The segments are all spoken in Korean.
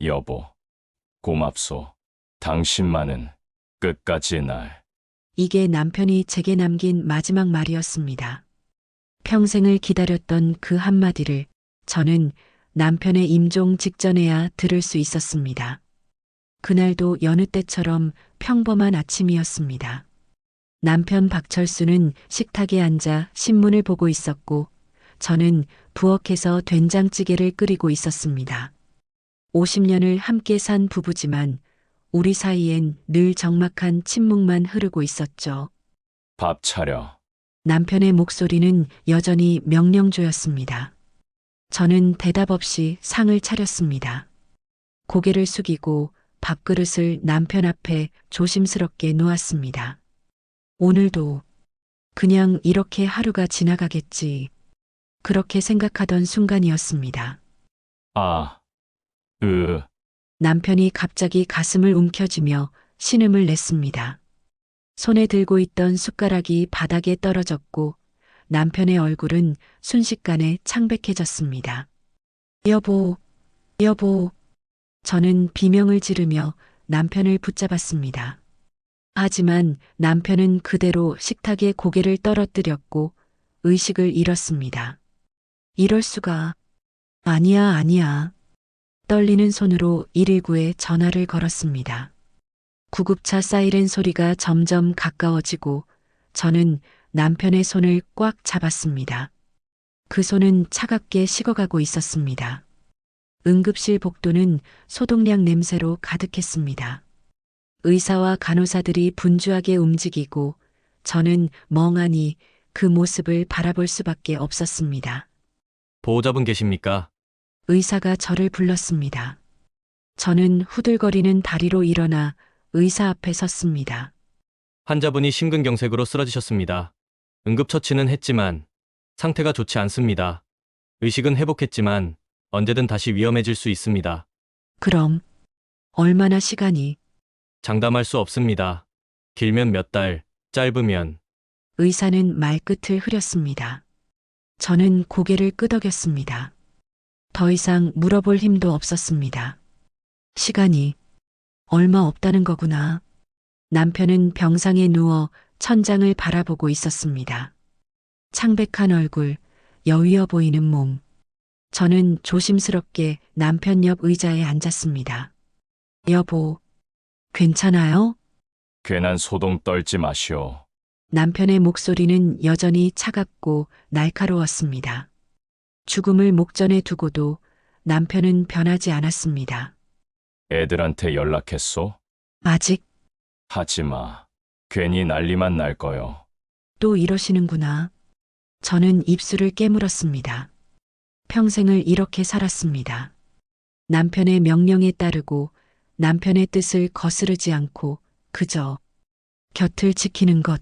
여보, 고맙소. 당신만은 끝까지의 날. 이게 남편이 제게 남긴 마지막 말이었습니다. 평생을 기다렸던 그 한마디를 저는 남편의 임종 직전에야 들을 수 있었습니다. 그날도 여느 때처럼 평범한 아침이었습니다. 남편 박철수는 식탁에 앉아 신문을 보고 있었고 저는 부엌에서 된장찌개를 끓이고 있었습니다. 50년을 함께 산 부부지만 우리 사이엔 늘 적막한 침묵만 흐르고 있었죠. 밥 차려. 남편의 목소리는 여전히 명령조였습니다. 저는 대답 없이 상을 차렸습니다. 고개를 숙이고 밥그릇을 남편 앞에 조심스럽게 놓았습니다. 오늘도 그냥 이렇게 하루가 지나가겠지. 그렇게 생각하던 순간이었습니다. 아, 남편이 갑자기 가슴을 움켜쥐며 신음을 냈습니다. 손에 들고 있던 숟가락이 바닥에 떨어졌고 남편의 얼굴은 순식간에 창백해졌습니다. 여보, 여보. 저는 비명을 지르며 남편을 붙잡았습니다. 하지만 남편은 그대로 식탁에 고개를 떨어뜨렸고 의식을 잃었습니다. 이럴 수가. 아니야, 아니야. 떨리는 손으로 119에 전화를 걸었습니다. 구급차 사이렌 소리가 점점 가까워지고 저는 남편의 손을 꽉 잡았습니다. 그 손은 차갑게 식어가고 있었습니다. 응급실 복도는 소독약 냄새로 가득했습니다. 의사와 간호사들이 분주하게 움직이고 저는 멍하니 그 모습을 바라볼 수밖에 없었습니다. 보호자분 계십니까? 의사가 저를 불렀습니다. 저는 후들거리는 다리로 일어나 의사 앞에 섰습니다. 환자분이 심근경색으로 쓰러지셨습니다. 응급처치는 했지만 상태가 좋지 않습니다. 의식은 회복했지만 언제든 다시 위험해질 수 있습니다. 그럼 얼마나 시간이? 장담할 수 없습니다. 길면 몇 달, 짧으면. 의사는 말끝을 흐렸습니다. 저는 고개를 끄덕였습니다. 더 이상 물어볼 힘도 없었습니다. 시간이 얼마 없다는 거구나. 남편은 병상에 누워 천장을 바라보고 있었습니다. 창백한 얼굴, 여위어 보이는 몸. 저는 조심스럽게 남편 옆 의자에 앉았습니다. 여보, 괜찮아요? 괜한 소동 떨지 마시오. 남편의 목소리는 여전히 차갑고 날카로웠습니다. 죽음을 목전에 두고도 남편은 변하지 않았습니다. 애들한테 연락했소? 아직 하지 마. 괜히 난리만 날 거요. 또 이러시는구나. 저는 입술을 깨물었습니다. 평생을 이렇게 살았습니다. 남편의 명령에 따르고 남편의 뜻을 거스르지 않고 그저 곁을 지키는 것.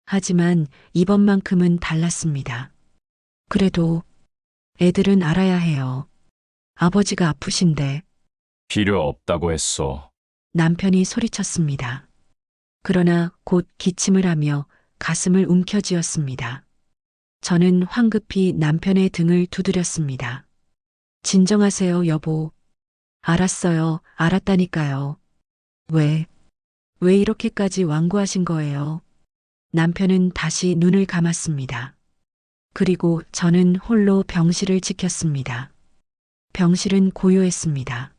하지만 이번만큼은 달랐습니다. 그래도 애들은 알아야 해요. 아버지가 아프신데 필요 없다고 했소. 남편이 소리쳤습니다. 그러나 곧 기침을 하며 가슴을 움켜쥐었습니다. 저는 황급히 남편의 등을 두드렸습니다. 진정하세요, 여보. 알았어요, 알았다니까요. 왜 이렇게까지 완고하신 거예요? 남편은 다시 눈을 감았습니다. 그리고 저는 홀로 병실을 지켰습니다. 병실은 고요했습니다.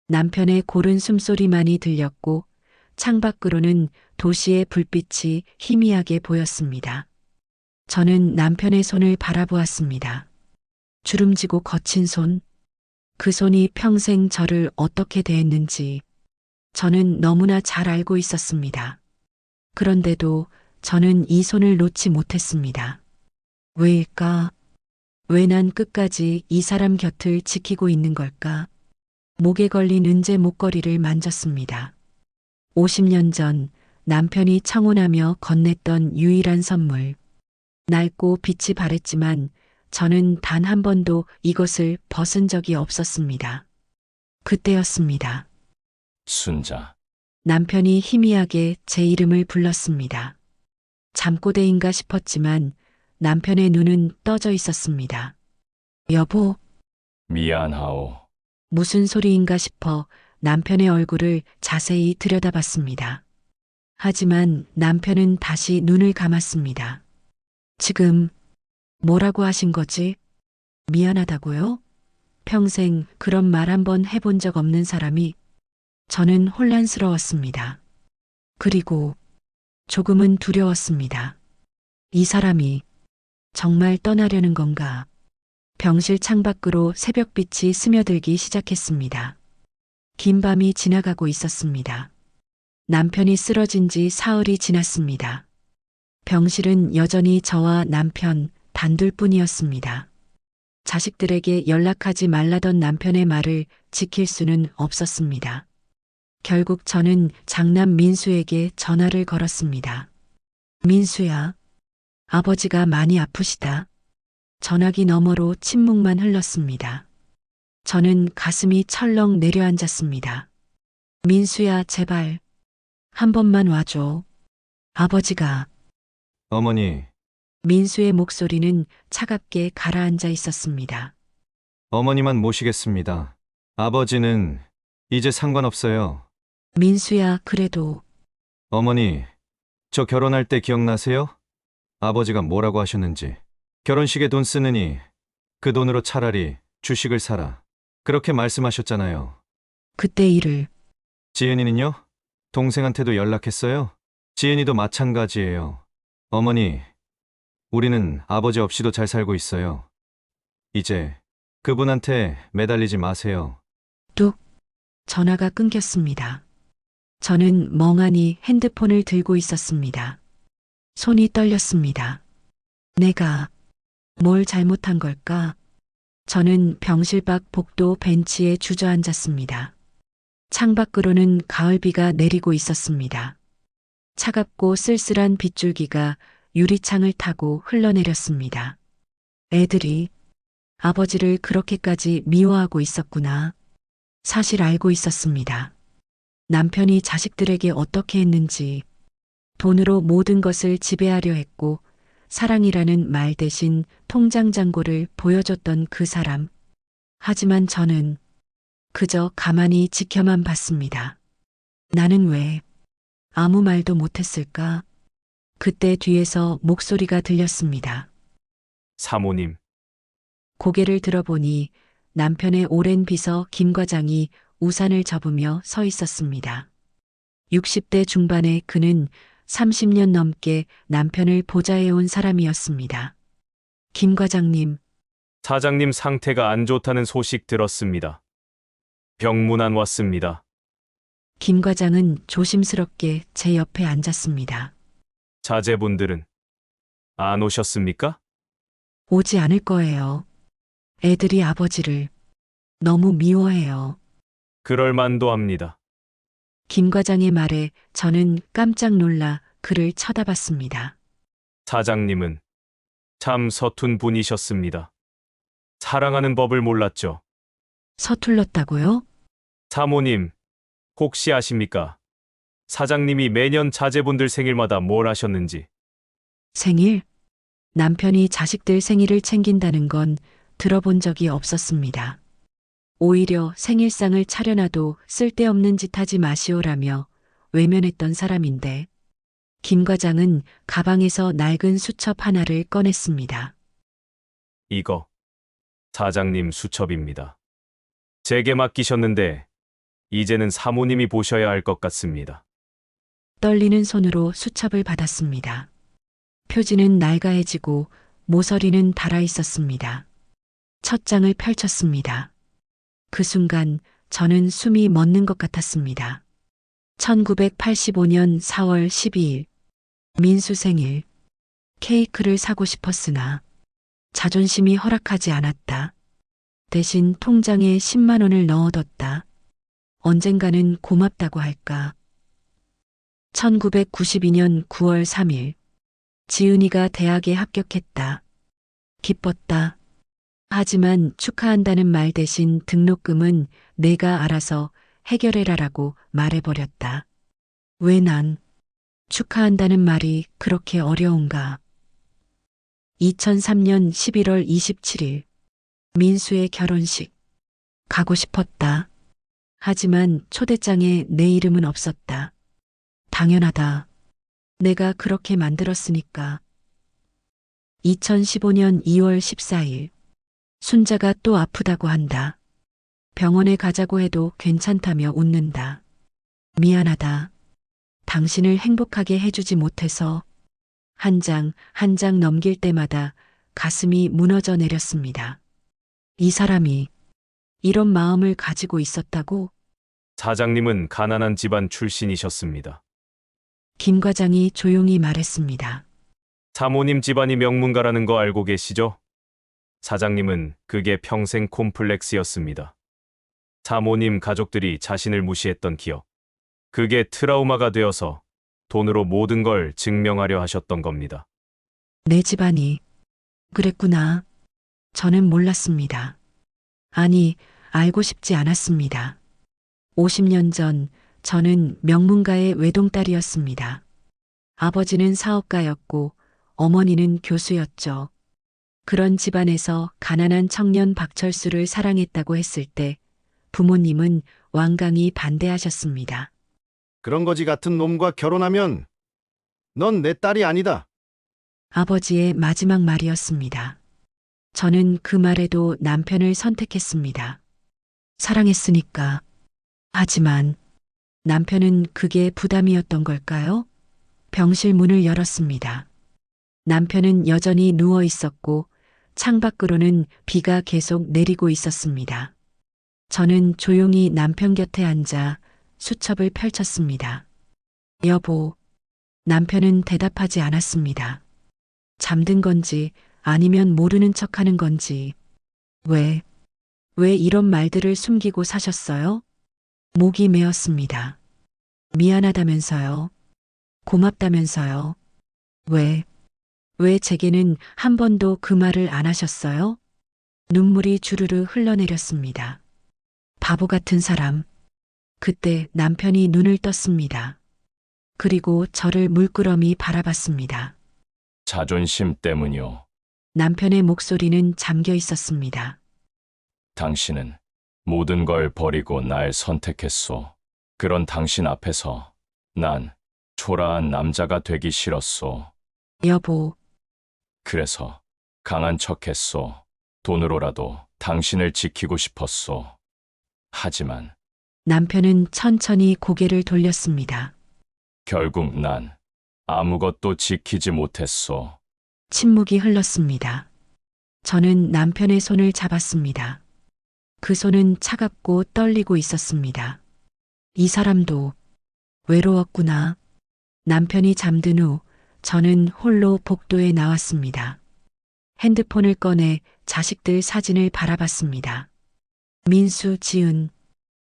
남편의 고른 숨소리만이 들렸고 창밖으로는 도시의 불빛이 희미하게 보였습니다. 저는 남편의 손을 바라보았습니다. 주름지고 거친 손. 그 손이 평생 저를 어떻게 대했는지 저는 너무나 잘 알고 있었습니다. 그런데도 저는 이 손을 놓지 못했습니다. 왜일까? 왜 난 끝까지 이 사람 곁을 지키고 있는 걸까? 목에 걸린 은재 목걸이를 만졌습니다. 50년 전 남편이 청혼하며 건넸던 유일한 선물. 낡고 빛이 바랬지만 저는 단 한 번도 이것을 벗은 적이 없었습니다. 그때였습니다. 순자. 남편이 희미하게 제 이름을 불렀습니다. 잠꼬대인가 싶었지만 남편의 눈은 떠져 있었습니다. 여보, 미안하오. 무슨 소리인가 싶어 남편의 얼굴을 자세히 들여다봤습니다. 하지만 남편은 다시 눈을 감았습니다. 지금 뭐라고 하신 거지? 미안하다고요? 평생 그런 말 한 번 해본 적 없는 사람이 저는 혼란스러웠습니다. 그리고 조금은 두려웠습니다. 이 사람이 정말 떠나려는 건가? 병실 창밖으로 새벽빛이 스며들기 시작했습니다. 긴 밤이 지나가고 있었습니다. 남편이 쓰러진 지 사흘이 지났습니다. 병실은 여전히 저와 남편 단둘뿐이었습니다. 자식들에게 연락하지 말라던 남편의 말을 지킬 수는 없었습니다. 결국 저는 장남 민수에게 전화를 걸었습니다. 민수야, 아버지가 많이 아프시다. 전화기 너머로 침묵만 흘렀습니다. 저는 가슴이 철렁 내려앉았습니다. 민수야, 제발 한 번만 와줘. 아버지가. 어머니, 민수의 목소리는 차갑게 가라앉아 있었습니다. 어머니만 모시겠습니다. 아버지는 이제 상관없어요. 민수야, 그래도. 어머니, 저 결혼할 때 기억나세요? 아버지가 뭐라고 하셨는지. 결혼식에 돈 쓰느니 그 돈으로 차라리 주식을 사라. 그렇게 말씀하셨잖아요. 그때 일을. 지은이는요? 동생한테도 연락했어요? 지은이도 마찬가지예요. 어머니, 우리는 아버지 없이도 잘 살고 있어요. 이제 그분한테 매달리지 마세요. 뚝. 전화가 끊겼습니다. 저는 멍하니 핸드폰을 들고 있었습니다. 손이 떨렸습니다. 내가 뭘 잘못한 걸까? 저는 병실 밖 복도 벤치에 주저앉았습니다. 창밖으로는 가을비가 내리고 있었습니다. 차갑고 쓸쓸한 빗줄기가 유리창을 타고 흘러내렸습니다. 애들이 아버지를 그렇게까지 미워하고 있었구나. 사실 알고 있었습니다. 남편이 자식들에게 어떻게 했는지, 돈으로 모든 것을 지배하려 했고 사랑이라는 말 대신 통장 잔고를 보여줬던 그 사람. 하지만 저는 그저 가만히 지켜만 봤습니다. 나는 왜 아무 말도 못했을까? 그때 뒤에서 목소리가 들렸습니다. 사모님, 고개를 들어보니 남편의 오랜 비서 김 과장이 우산을 접으며 서 있었습니다. 60대 중반의 그는 30년 넘게 남편을 보좌해온 사람이었습니다. 김 과장님, 사장님 상태가 안 좋다는 소식 들었습니다. 병문안 왔습니다. 김 과장은 조심스럽게 제 옆에 앉았습니다. 자제분들은 안 오셨습니까? 오지 않을 거예요. 애들이 아버지를 너무 미워해요. 그럴 만도 합니다. 김 과장의 말에 저는 깜짝 놀라 그를 쳐다봤습니다. 사장님은 참 서툰 분이셨습니다. 사랑하는 법을 몰랐죠. 서툴렀다고요? 사모님, 혹시 아십니까? 사장님이 매년 자제분들 생일마다 뭘 하셨는지. 생일? 남편이 자식들 생일을 챙긴다는 건 들어본 적이 없었습니다. 오히려 생일상을 차려놔도 쓸데없는 짓 하지 마시오라며 외면했던 사람인데, 김 과장은 가방에서 낡은 수첩 하나를 꺼냈습니다. 이거 사장님 수첩입니다. 제게 맡기셨는데 이제는 사모님이 보셔야 할 것 같습니다. 떨리는 손으로 수첩을 받았습니다. 표지는 낡아해지고 모서리는 닳아 있었습니다. 첫 장을 펼쳤습니다. 그 순간 저는 숨이 멎는 것 같았습니다. 1985년 4월 12일 민수 생일. 케이크를 사고 싶었으나 자존심이 허락하지 않았다. 대신 통장에 10만 원을 넣어뒀다. 언젠가는 고맙다고 할까. 1992년 9월 3일 지은이가 대학에 합격했다. 기뻤다. 하지만 축하한다는 말 대신 등록금은 내가 알아서 해결해라라고 말해버렸다. 왜 난 축하한다는 말이 그렇게 어려운가. 2003년 11월 27일 민수의 결혼식. 가고 싶었다. 하지만 초대장에 내 이름은 없었다. 당연하다. 내가 그렇게 만들었으니까. 2015년 2월 14일. 순자가 또 아프다고 한다. 병원에 가자고 해도 괜찮다며 웃는다. 미안하다. 당신을 행복하게 해주지 못해서 한 장 한 장 넘길 때마다 가슴이 무너져 내렸습니다. 이 사람이 이런 마음을 가지고 있었다고? 사장님은 가난한 집안 출신이셨습니다. 김 과장이 조용히 말했습니다. 사모님 집안이 명문가라는 거 알고 계시죠? 사장님은 그게 평생 콤플렉스였습니다. 사모님 가족들이 자신을 무시했던 기억. 그게 트라우마가 되어서 돈으로 모든 걸 증명하려 하셨던 겁니다. 내 집안이 그랬구나. 저는 몰랐습니다. 아니, 알고 싶지 않았습니다. 50년 전 저는 명문가의 외동딸이었습니다. 아버지는 사업가였고 어머니는 교수였죠. 그런 집안에서 가난한 청년 박철수를 사랑했다고 했을 때 부모님은 완강히 반대하셨습니다. 그런 거지 같은 놈과 결혼하면 넌 내 딸이 아니다. 아버지의 마지막 말이었습니다. 저는 그 말에도 남편을 선택했습니다. 사랑했으니까. 하지만 남편은 그게 부담이었던 걸까요? 병실 문을 열었습니다. 남편은 여전히 누워 있었고 창밖으로는 비가 계속 내리고 있었습니다. 저는 조용히 남편 곁에 앉아 수첩을 펼쳤습니다. 여보, 남편은 대답하지 않았습니다. 잠든 건지 아니면 모르는 척 하는 건지. 왜 이런 말들을 숨기고 사셨어요? 목이 메었습니다. 미안하다면서요. 고맙다면서요. 왜 제게는 한 번도 그 말을 안 하셨어요? 눈물이 주르르 흘러내렸습니다. 바보 같은 사람. 그때 남편이 눈을 떴습니다. 그리고 저를 물끄러미 바라봤습니다. 자존심 때문이요. 남편의 목소리는 잠겨 있었습니다. 당신은 모든 걸 버리고 날 선택했소. 그런 당신 앞에서 난 초라한 남자가 되기 싫었소. 여보, 그래서 강한 척했소. 돈으로라도 당신을 지키고 싶었소. 하지만 남편은 천천히 고개를 돌렸습니다. 결국 난 아무것도 지키지 못했소. 침묵이 흘렀습니다. 저는 남편의 손을 잡았습니다. 그 손은 차갑고 떨리고 있었습니다. 이 사람도 외로웠구나. 남편이 잠든 후 저는 홀로 복도에 나왔습니다. 핸드폰을 꺼내 자식들 사진을 바라봤습니다. 민수, 지은,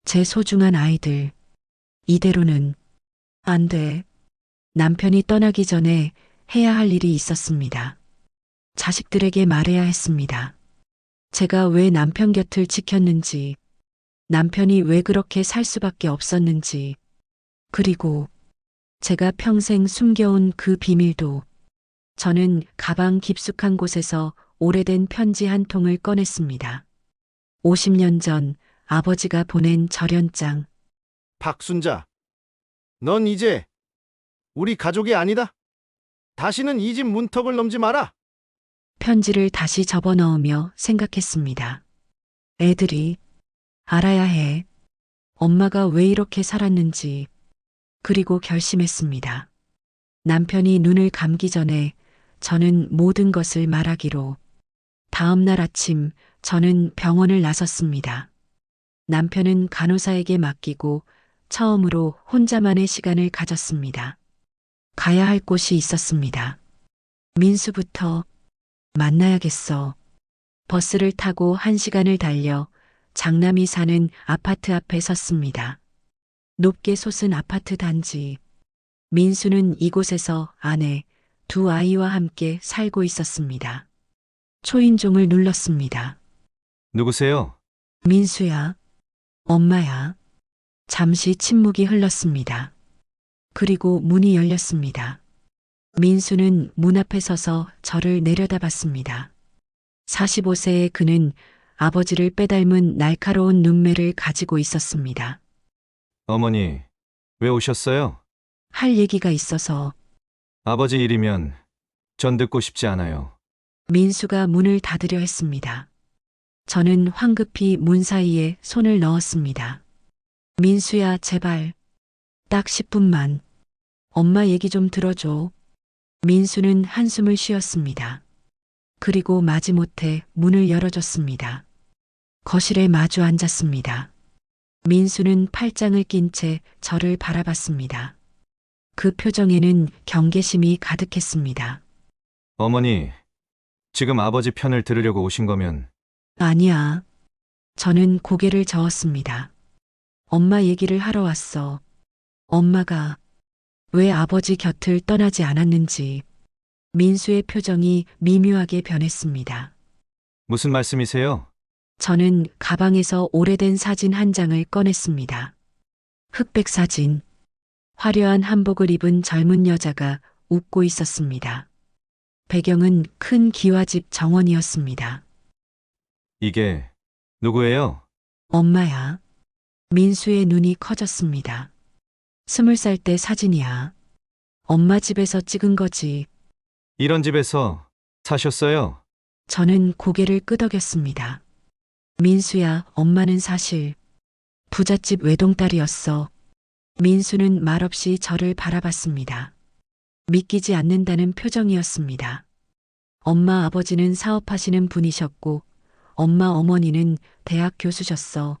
제 소중한 아이들. 이대로는 안 돼. 남편이 떠나기 전에 해야 할 일이 있었습니다. 자식들에게 말해야 했습니다. 제가 왜 남편 곁을 지켰는지, 남편이 왜 그렇게 살 수밖에 없었는지, 그리고 제가 평생 숨겨온 그 비밀도. 저는 가방 깊숙한 곳에서 오래된 편지 한 통을 꺼냈습니다. 50년 전 아버지가 보낸 절연장. 박순자, 넌 이제 우리 가족이 아니다. 다시는 이 집 문턱을 넘지 마라. 편지를 다시 접어넣으며 생각했습니다. 애들이 알아야 해. 엄마가 왜 이렇게 살았는지. 그리고 결심했습니다. 남편이 눈을 감기 전에 저는 모든 것을 말하기로. 다음 날 아침 저는 병원을 나섰습니다. 남편은 간호사에게 맡기고 처음으로 혼자만의 시간을 가졌습니다. 가야 할 곳이 있었습니다. 민수부터 만나야겠어. 버스를 타고 1시간을 달려 장남이 사는 아파트 앞에 섰습니다. 높게 솟은 아파트 단지. 민수는 이곳에서 아내, 2 아이와 함께 살고 있었습니다. 초인종을 눌렀습니다. 누구세요? 민수야. 엄마야. 잠시 침묵이 흘렀습니다. 그리고 문이 열렸습니다. 민수는 문 앞에 서서 저를 내려다봤습니다. 45세의 그는 아버지를 빼닮은 날카로운 눈매를 가지고 있었습니다. 어머니, 왜 오셨어요? 할 얘기가 있어서 아버지 일이면 전 듣고 싶지 않아요. 민수가 문을 닫으려 했습니다. 저는 황급히 문 사이에 손을 넣었습니다. 민수야, 제발. 딱 10분만. 엄마 얘기 좀 들어줘. 민수는 한숨을 쉬었습니다. 그리고 마지못해 문을 열어줬습니다. 거실에 마주 앉았습니다. 민수는 팔짱을 낀 채 저를 바라봤습니다. 그 표정에는 경계심이 가득했습니다. 어머니, 지금 아버지 편을 들으려고 오신 거면 아니야. 저는 고개를 저었습니다. 엄마 얘기를 하러 왔어. 엄마가 왜 아버지 곁을 떠나지 않았는지. 민수의 표정이 미묘하게 변했습니다. 무슨 말씀이세요? 저는 가방에서 오래된 사진 한 장을 꺼냈습니다. 흑백 사진. 화려한 한복을 입은 젊은 여자가 웃고 있었습니다. 배경은 큰 기와집 정원이었습니다. 이게 누구예요? 엄마야. 민수의 눈이 커졌습니다. 20살 때 사진이야. 엄마 집에서 찍은 거지. 이런 집에서 사셨어요? 저는 고개를 끄덕였습니다. 민수야, 엄마는 사실 부잣집 외동딸이었어. 민수는 말없이 저를 바라봤습니다. 믿기지 않는다는 표정이었습니다. 엄마 아버지는 사업하시는 분이셨고 엄마 어머니는 대학 교수셨어.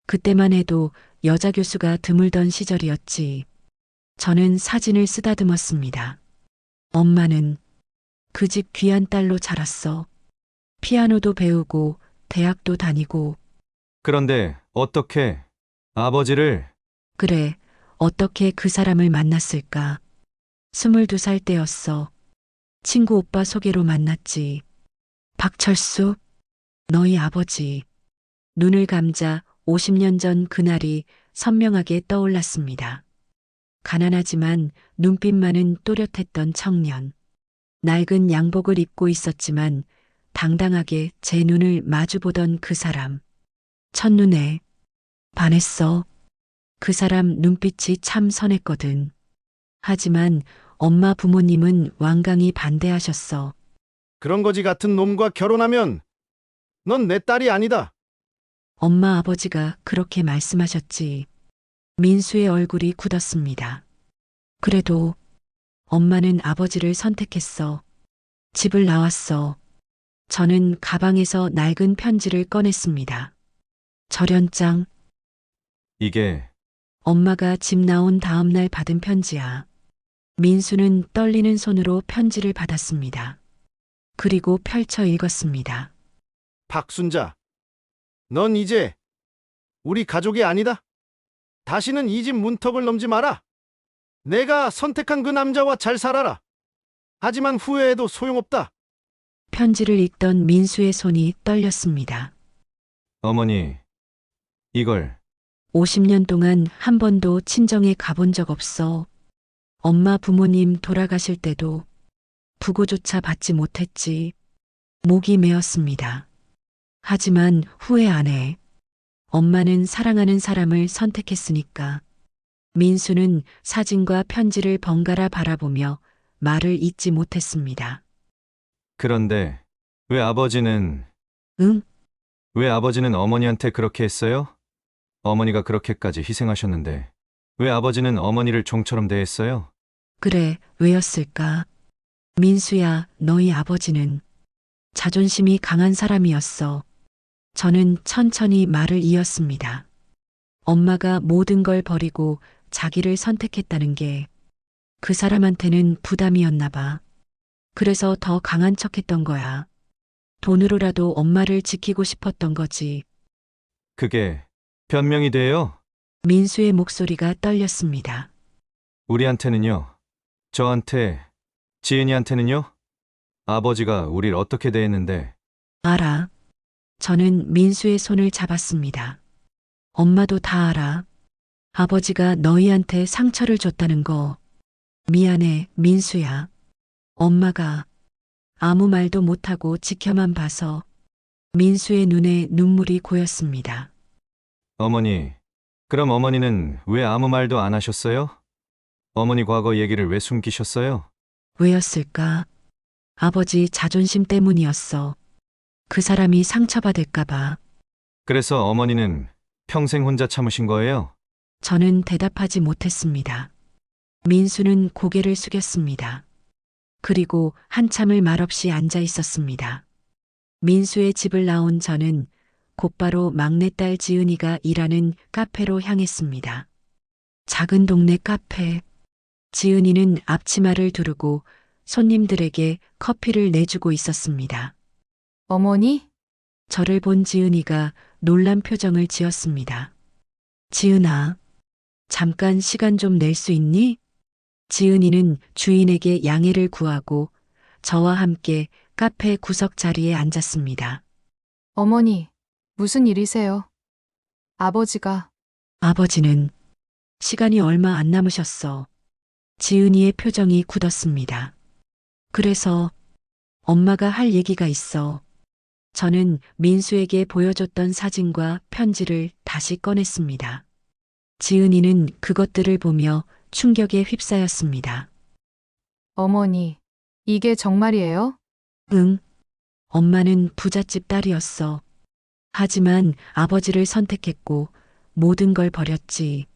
그때만 해도 여자 교수가 드물던 시절이었지. 저는 사진을 쓰다듬었습니다. 엄마는 그 집 귀한 딸로 자랐어. 피아노도 배우고 대학도 다니고. 그런데 어떻게 아버지를 그래, 어떻게 그 사람을 만났을까? 22살 때였어. 친구 오빠 소개로 만났지. 박철수, 너희 아버지. 눈을 감자 50년 전 그날이 선명하게 떠올랐습니다. 가난하지만 눈빛만은 또렷했던 청년. 낡은 양복을 입고 있었지만 당당하게 제 눈을 마주보던 그 사람. 첫눈에 반했어. 그 사람 눈빛이 참 선했거든. 하지만 엄마 부모님은 완강히 반대하셨어. 그런 거지 같은 놈과 결혼하면 넌 내 딸이 아니다. 엄마 아버지가 그렇게 말씀하셨지. 민수의 얼굴이 굳었습니다. 그래도 엄마는 아버지를 선택했어. 집을 나왔어. 저는 가방에서 낡은 편지를 꺼냈습니다. 절연장. 이게 엄마가 집 나온 다음 날 받은 편지야. 민수는 떨리는 손으로 편지를 받았습니다. 그리고 펼쳐 읽었습니다. 박순자, 넌 이제 우리 가족이 아니다. 다시는 이 집 문턱을 넘지 마라. 내가 선택한 그 남자와 잘 살아라. 하지만 후회해도 소용없다. 편지를 읽던 민수의 손이 떨렸습니다. 어머니, 이걸 50년 동안 한 번도 친정에 가본 적 없어. 엄마 부모님 돌아가실 때도 부고조차 받지 못했지. 목이 메었습니다. 하지만 후회 안 해. 엄마는 사랑하는 사람을 선택했으니까. 민수는 사진과 편지를 번갈아 바라보며 말을 잇지 못했습니다. 그런데 왜 아버지는 응? 왜 아버지는 어머니한테 그렇게 했어요? 어머니가 그렇게까지 희생하셨는데 왜 아버지는 어머니를 종처럼 대했어요? 그래, 왜였을까? 민수야, 너희 아버지는 자존심이 강한 사람이었어. 저는 천천히 말을 이었습니다. 엄마가 모든 걸 버리고 자기를 선택했다는 게 그 사람한테는 부담이었나 봐. 그래서 더 강한 척했던 거야. 돈으로라도 엄마를 지키고 싶었던 거지. 그게 변명이 돼요? 민수의 목소리가 떨렸습니다. 우리한테는요? 저한테, 지은이한테는요? 아버지가 우릴 어떻게 대했는데 알아. 저는 민수의 손을 잡았습니다. 엄마도 다 알아. 아버지가 너희한테 상처를 줬다는 거. 미안해, 민수야. 엄마가 아무 말도 못하고 지켜만 봐서 민수의 눈에 눈물이 고였습니다. 어머니, 그럼 어머니는 왜 아무 말도 안 하셨어요? 어머니 과거 얘기를 왜 숨기셨어요? 왜였을까? 아버지 자존심 때문이었어. 그 사람이 상처받을까봐. 그래서 어머니는 평생 혼자 참으신 거예요? 저는 대답하지 못했습니다. 민수는 고개를 숙였습니다. 그리고 한참을 말없이 앉아 있었습니다. 민수의 집을 나온 저는 곧바로 막내딸 지은이가 일하는 카페로 향했습니다. 작은 동네 카페. 지은이는 앞치마를 두르고 손님들에게 커피를 내주고 있었습니다. 어머니? 저를 본 지은이가 놀란 표정을 지었습니다. 지은아, 잠깐 시간 좀 낼 수 있니? 지은이는 주인에게 양해를 구하고 저와 함께 카페 구석 자리에 앉았습니다. 어머니, 무슨 일이세요? 아버지가 아버지는 시간이 얼마 안 남으셨어. 지은이의 표정이 굳었습니다. 그래서 엄마가 할 얘기가 있어. 저는 민수에게 보여줬던 사진과 편지를 다시 꺼냈습니다. 지은이는 그것들을 보며 충격에 휩싸였습니다. 어머니, 이게 정말이에요? 응. 엄마는 부잣집 딸이었어. 하지만 아버지를 선택했고 모든 걸 버렸지.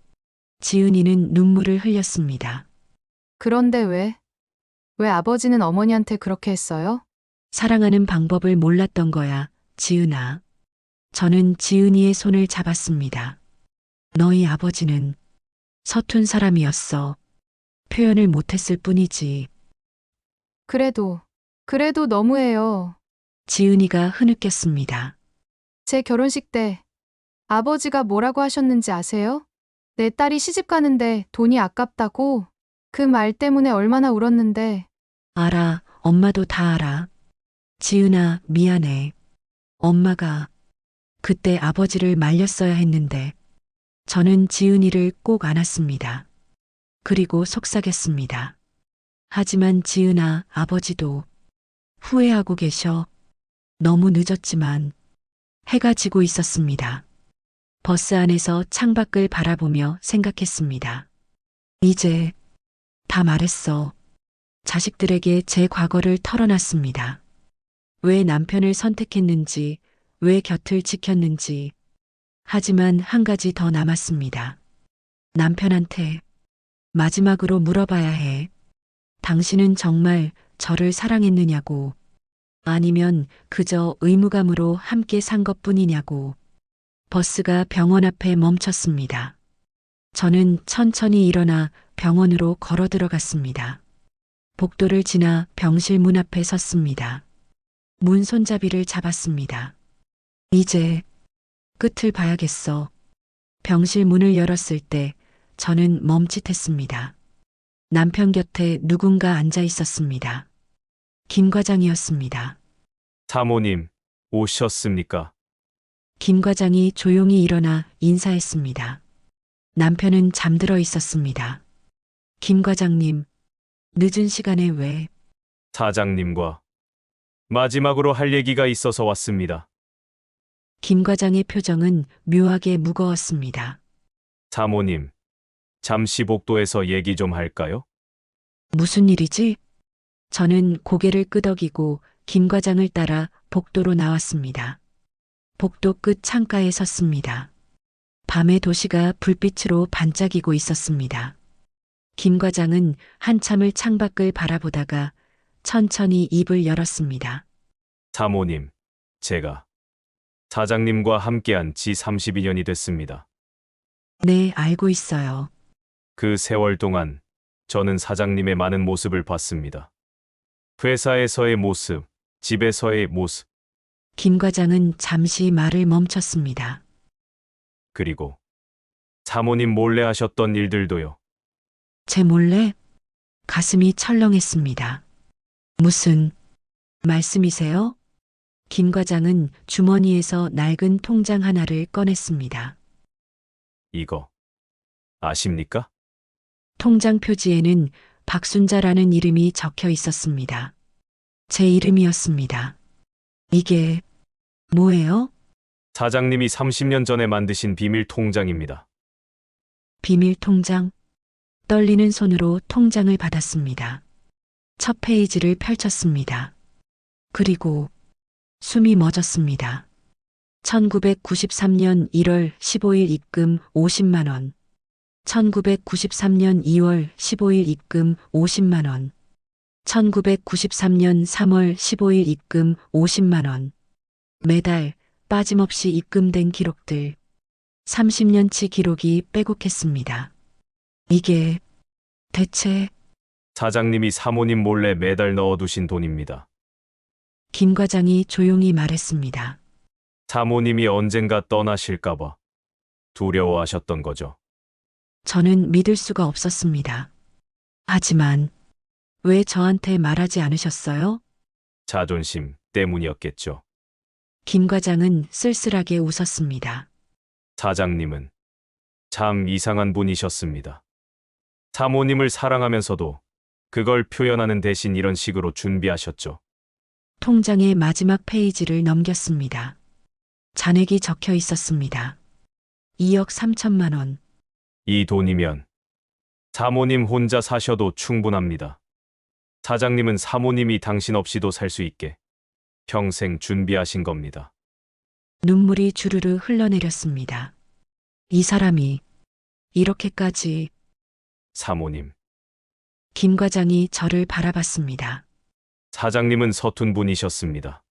지은이는 눈물을 흘렸습니다. 그런데 왜 아버지는 어머니한테 그렇게 했어요? 사랑하는 방법을 몰랐던 거야, 지은아. 저는 지은이의 손을 잡았습니다. 너희 아버지는 서툰 사람이었어. 표현을 못했을 뿐이지. 그래도 너무해요. 지은이가 흐느꼈습니다. 제 결혼식 때 아버지가 뭐라고 하셨는지 아세요? 내 딸이 시집 가는데 돈이 아깝다고? 그 말 때문에 얼마나 울었는데. 알아, 엄마도 다 알아. 지은아, 미안해. 엄마가 그때 아버지를 말렸어야 했는데. 저는 지은이를 꼭 안았습니다. 그리고 속삭였습니다. 하지만 지은아, 아버지도 후회하고 계셔. 너무 늦었지만 해가 지고 있었습니다. 버스 안에서 창밖을 바라보며 생각했습니다. 이제 다 말했어. 자식들에게 제 과거를 털어놨습니다. 왜 남편을 선택했는지, 왜 곁을 지켰는지. 하지만 한 가지 더 남았습니다. 남편한테 마지막으로 물어봐야 해. 당신은 정말 저를 사랑했느냐고. 아니면 그저 의무감으로 함께 산 것뿐이냐고. 버스가 병원 앞에 멈췄습니다. 저는 천천히 일어나 병원으로 걸어 들어갔습니다. 복도를 지나 병실 문 앞에 섰습니다. 문 손잡이를 잡았습니다. 이제 끝을 봐야겠어. 병실 문을 열었을 때 저는 멈칫했습니다. 남편 곁에 누군가 앉아 있었습니다. 김 과장이었습니다. 사모님, 오셨습니까? 김 과장이 조용히 일어나 인사했습니다. 남편은 잠들어 있었습니다. 김 과장님, 늦은 시간에 왜? 사장님과 마지막으로 할 얘기가 있어서 왔습니다. 김 과장의 표정은 묘하게 무거웠습니다. 사모님, 잠시 복도에서 얘기 좀 할까요? 무슨 일이지? 저는 고개를 끄덕이고 김 과장을 따라 복도로 나왔습니다. 복도 끝 창가에 섰습니다. 밤의 도시가 불빛으로 반짝이고 있었습니다. 김 과장은 한참을 창밖을 바라보다가 천천히 입을 열었습니다. 사모님, 제가 사장님과 함께한 지 32년이 됐습니다. 네, 알고 있어요. 그 세월 동안 저는 사장님의 많은 모습을 봤습니다. 회사에서의 모습, 집에서의 모습, 김 과장은 잠시 말을 멈췄습니다. 그리고 사모님 몰래 하셨던 일들도요. 제 몰래 가슴이 철렁했습니다. 무슨 말씀이세요? 김 과장은 주머니에서 낡은 통장 하나를 꺼냈습니다. 이거 아십니까? 통장 표지에는 박순자라는 이름이 적혀 있었습니다. 제 이름이었습니다. 이게 뭐예요? 사장님이 30년 전에 만드신 비밀 통장입니다. 비밀 통장. 떨리는 손으로 통장을 받았습니다. 첫 페이지를 펼쳤습니다. 그리고 숨이 멎었습니다. 1993년 1월 15일 입금 50만 원. 1993년 2월 15일 입금 50만 원. 1993년 3월 15일 입금 50만 원. 매달 빠짐없이 입금된 기록들. 30년치 기록이 빼곡했습니다. 이게 대체 사장님이 사모님 몰래 매달 넣어두신 돈입니다. 김 과장이 조용히 말했습니다. 사모님이 언젠가 떠나실까봐 두려워하셨던 거죠. 저는 믿을 수가 없었습니다. 하지만 왜 저한테 말하지 않으셨어요? 자존심 때문이었겠죠. 김 과장은 쓸쓸하게 웃었습니다. 사장님은 참 이상한 분이셨습니다. 사모님을 사랑하면서도 그걸 표현하는 대신 이런 식으로 준비하셨죠. 통장의 마지막 페이지를 넘겼습니다. 잔액이 적혀 있었습니다. 2억 3천만 원. 이 돈이면 사모님 혼자 사셔도 충분합니다. 사장님은 사모님이 당신 없이도 살 수 있게 평생 준비하신 겁니다. 눈물이 주르르 흘러내렸습니다. 이 사람이 이렇게까지. 사모님, 김 과장이 저를 바라봤습니다. 사장님은 서툰 분이셨습니다.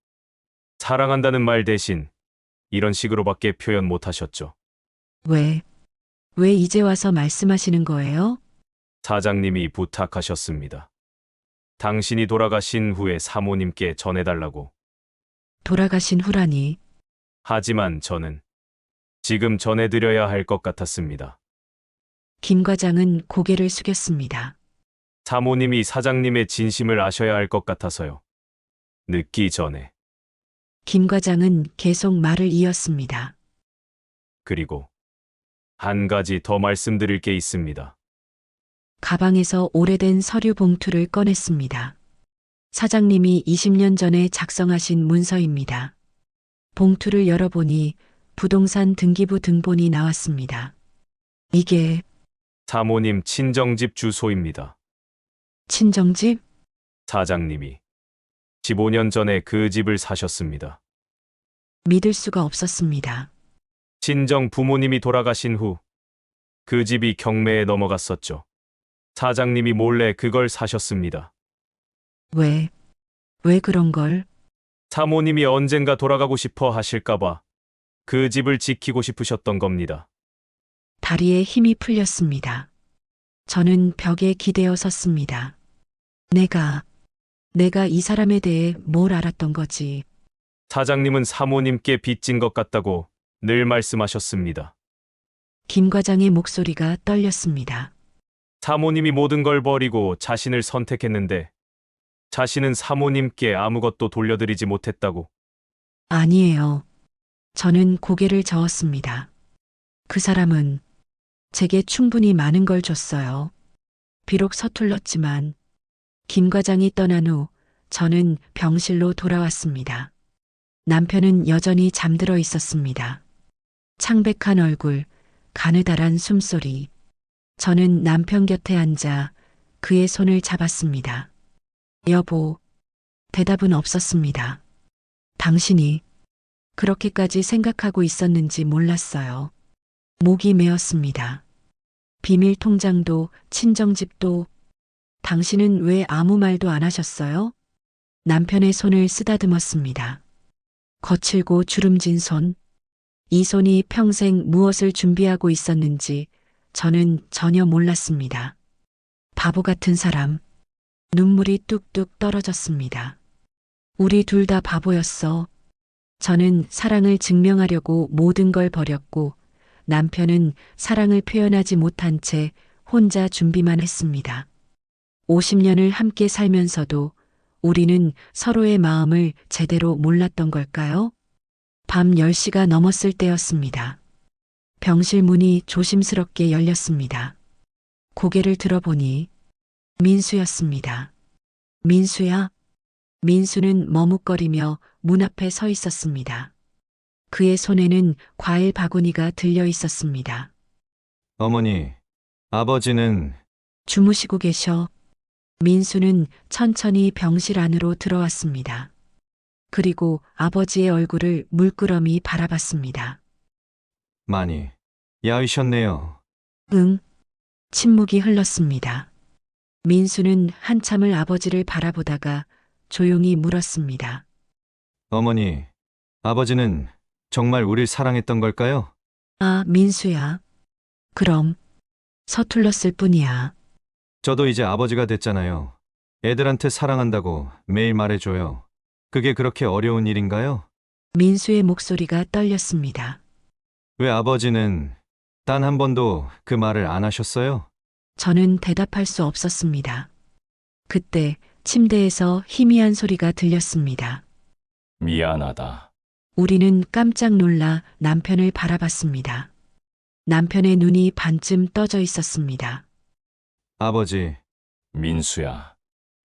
사랑한다는 말 대신 이런 식으로밖에 표현 못 하셨죠. 왜 이제 와서 말씀하시는 거예요? 사장님이 부탁하셨습니다. 당신이 돌아가신 후에 사모님께 전해달라고. 돌아가신 후라니. 하지만 저는 지금 전해드려야 할 것 같았습니다. 김 과장은 고개를 숙였습니다. 사모님이 사장님의 진심을 아셔야 할 것 같아서요. 늦기 전에. 김 과장은 계속 말을 이었습니다. 그리고 한 가지 더 말씀드릴 게 있습니다. 가방에서 오래된 서류 봉투를 꺼냈습니다. 사장님이 20년 전에 작성하신 문서입니다. 봉투를 열어보니 부동산 등기부 등본이 나왔습니다. 이게 사모님 친정집 주소입니다. 친정집? 사장님이 15년 전에 그 집을 사셨습니다. 믿을 수가 없었습니다. 친정 부모님이 돌아가신 후 그 집이 경매에 넘어갔었죠. 사장님이 몰래 그걸 사셨습니다. 왜 그런 걸? 사모님이 언젠가 돌아가고 싶어 하실까봐 그 집을 지키고 싶으셨던 겁니다. 다리에 힘이 풀렸습니다. 저는 벽에 기대어 섰습니다. 내가 이 사람에 대해 뭘 알았던 거지? 사장님은 사모님께 빚진 것 같다고 늘 말씀하셨습니다. 김 과장의 목소리가 떨렸습니다. 사모님이 모든 걸 버리고 자신을 선택했는데 자신은 사모님께 아무것도 돌려드리지 못했다고. 아니에요. 저는 고개를 저었습니다. 그 사람은 제게 충분히 많은 걸 줬어요. 비록 서툴렀지만 김 과장이 떠난 후 저는 병실로 돌아왔습니다. 남편은 여전히 잠들어 있었습니다. 창백한 얼굴, 가느다란 숨소리. 저는 남편 곁에 앉아 그의 손을 잡았습니다. 여보, 대답은 없었습니다. 당신이 그렇게까지 생각하고 있었는지 몰랐어요. 목이 메었습니다. 비밀 통장도 친정집도. 당신은 왜 아무 말도 안 하셨어요? 남편의 손을 쓰다듬었습니다. 거칠고 주름진 손. 이 손이 평생 무엇을 준비하고 있었는지 저는 전혀 몰랐습니다. 바보 같은 사람. 눈물이 뚝뚝 떨어졌습니다. 우리 둘 다 바보였어. 저는 사랑을 증명하려고 모든 걸 버렸고 남편은 사랑을 표현하지 못한 채 혼자 준비만 했습니다. 50년을 함께 살면서도 우리는 서로의 마음을 제대로 몰랐던 걸까요? 밤 10시가 넘었을 때였습니다. 병실 문이 조심스럽게 열렸습니다. 고개를 들어보니 민수였습니다. 민수야? 민수는 머뭇거리며 문 앞에 서 있었습니다. 그의 손에는 과일 바구니가 들려 있었습니다. 어머니, 아버지는 주무시고 계셔. 민수는 천천히 병실 안으로 들어왔습니다. 그리고 아버지의 얼굴을 물끄러미 바라봤습니다. 많이 야위셨네요. 응. 침묵이 흘렀습니다. 민수는 한참을 아버지를 바라보다가 조용히 물었습니다. 어머니, 아버지는 정말 우릴 사랑했던 걸까요? 아, 민수야. 그럼 서툴렀을 뿐이야. 저도 이제 아버지가 됐잖아요. 애들한테 사랑한다고 매일 말해줘요. 그게 그렇게 어려운 일인가요? 민수의 목소리가 떨렸습니다. 왜 아버지는 단 한 번도 그 말을 안 하셨어요? 저는 대답할 수 없었습니다. 그때 침대에서 희미한 소리가 들렸습니다. 미안하다. 우리는 깜짝 놀라 남편을 바라봤습니다. 남편의 눈이 반쯤 떠져 있었습니다. 아버지, 민수야,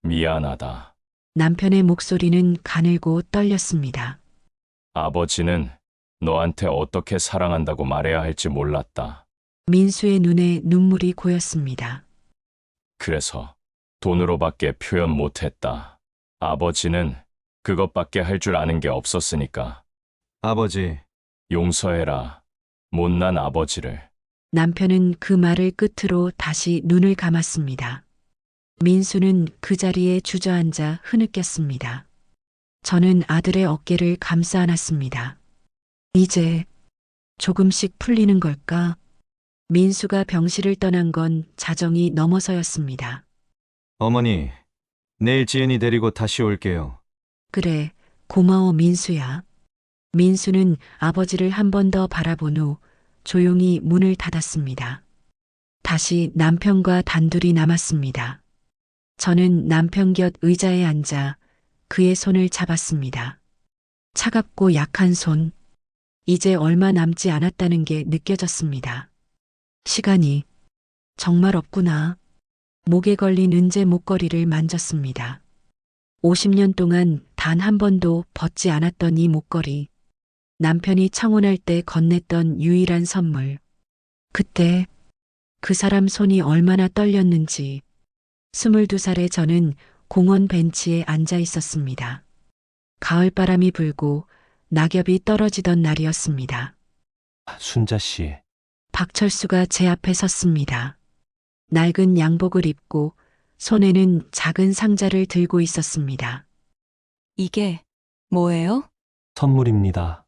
미안하다. 남편의 목소리는 가늘고 떨렸습니다. 아버지는 너한테 어떻게 사랑한다고 말해야 할지 몰랐다. 민수의 눈에 눈물이 고였습니다. 그래서 돈으로밖에 표현 못했다. 아버지는 그것밖에 할 줄 아는 게 없었으니까. 아버지, 용서해라. 못난 아버지를. 남편은 그 말을 끝으로 다시 눈을 감았습니다. 민수는 그 자리에 주저앉아 흐느꼈습니다. 저는 아들의 어깨를 감싸 안았습니다. 이제 조금씩 풀리는 걸까? 민수가 병실을 떠난 건 자정이 넘어서였습니다. 어머니, 내일 지은이 데리고 다시 올게요. 그래, 고마워 민수야. 민수는 아버지를 한 번 더 바라본 후 조용히 문을 닫았습니다. 다시 남편과 단둘이 남았습니다. 저는 남편 곁 의자에 앉아 그의 손을 잡았습니다. 차갑고 약한 손. 이제 얼마 남지 않았다는 게 느껴졌습니다. 시간이 정말 없구나. 목에 걸린 은재 목걸이를 만졌습니다. 50년 동안 단 한 번도 벗지 않았던 이 목걸이. 남편이 청혼할 때 건넸던 유일한 선물. 그때 그 사람 손이 얼마나 떨렸는지. 22살의 저는 공원 벤치에 앉아 있었습니다. 가을바람이 불고 낙엽이 떨어지던 날이었습니다. 순자 씨, 박철수가 제 앞에 섰습니다. 낡은 양복을 입고 손에는 작은 상자를 들고 있었습니다. 이게 뭐예요? 선물입니다.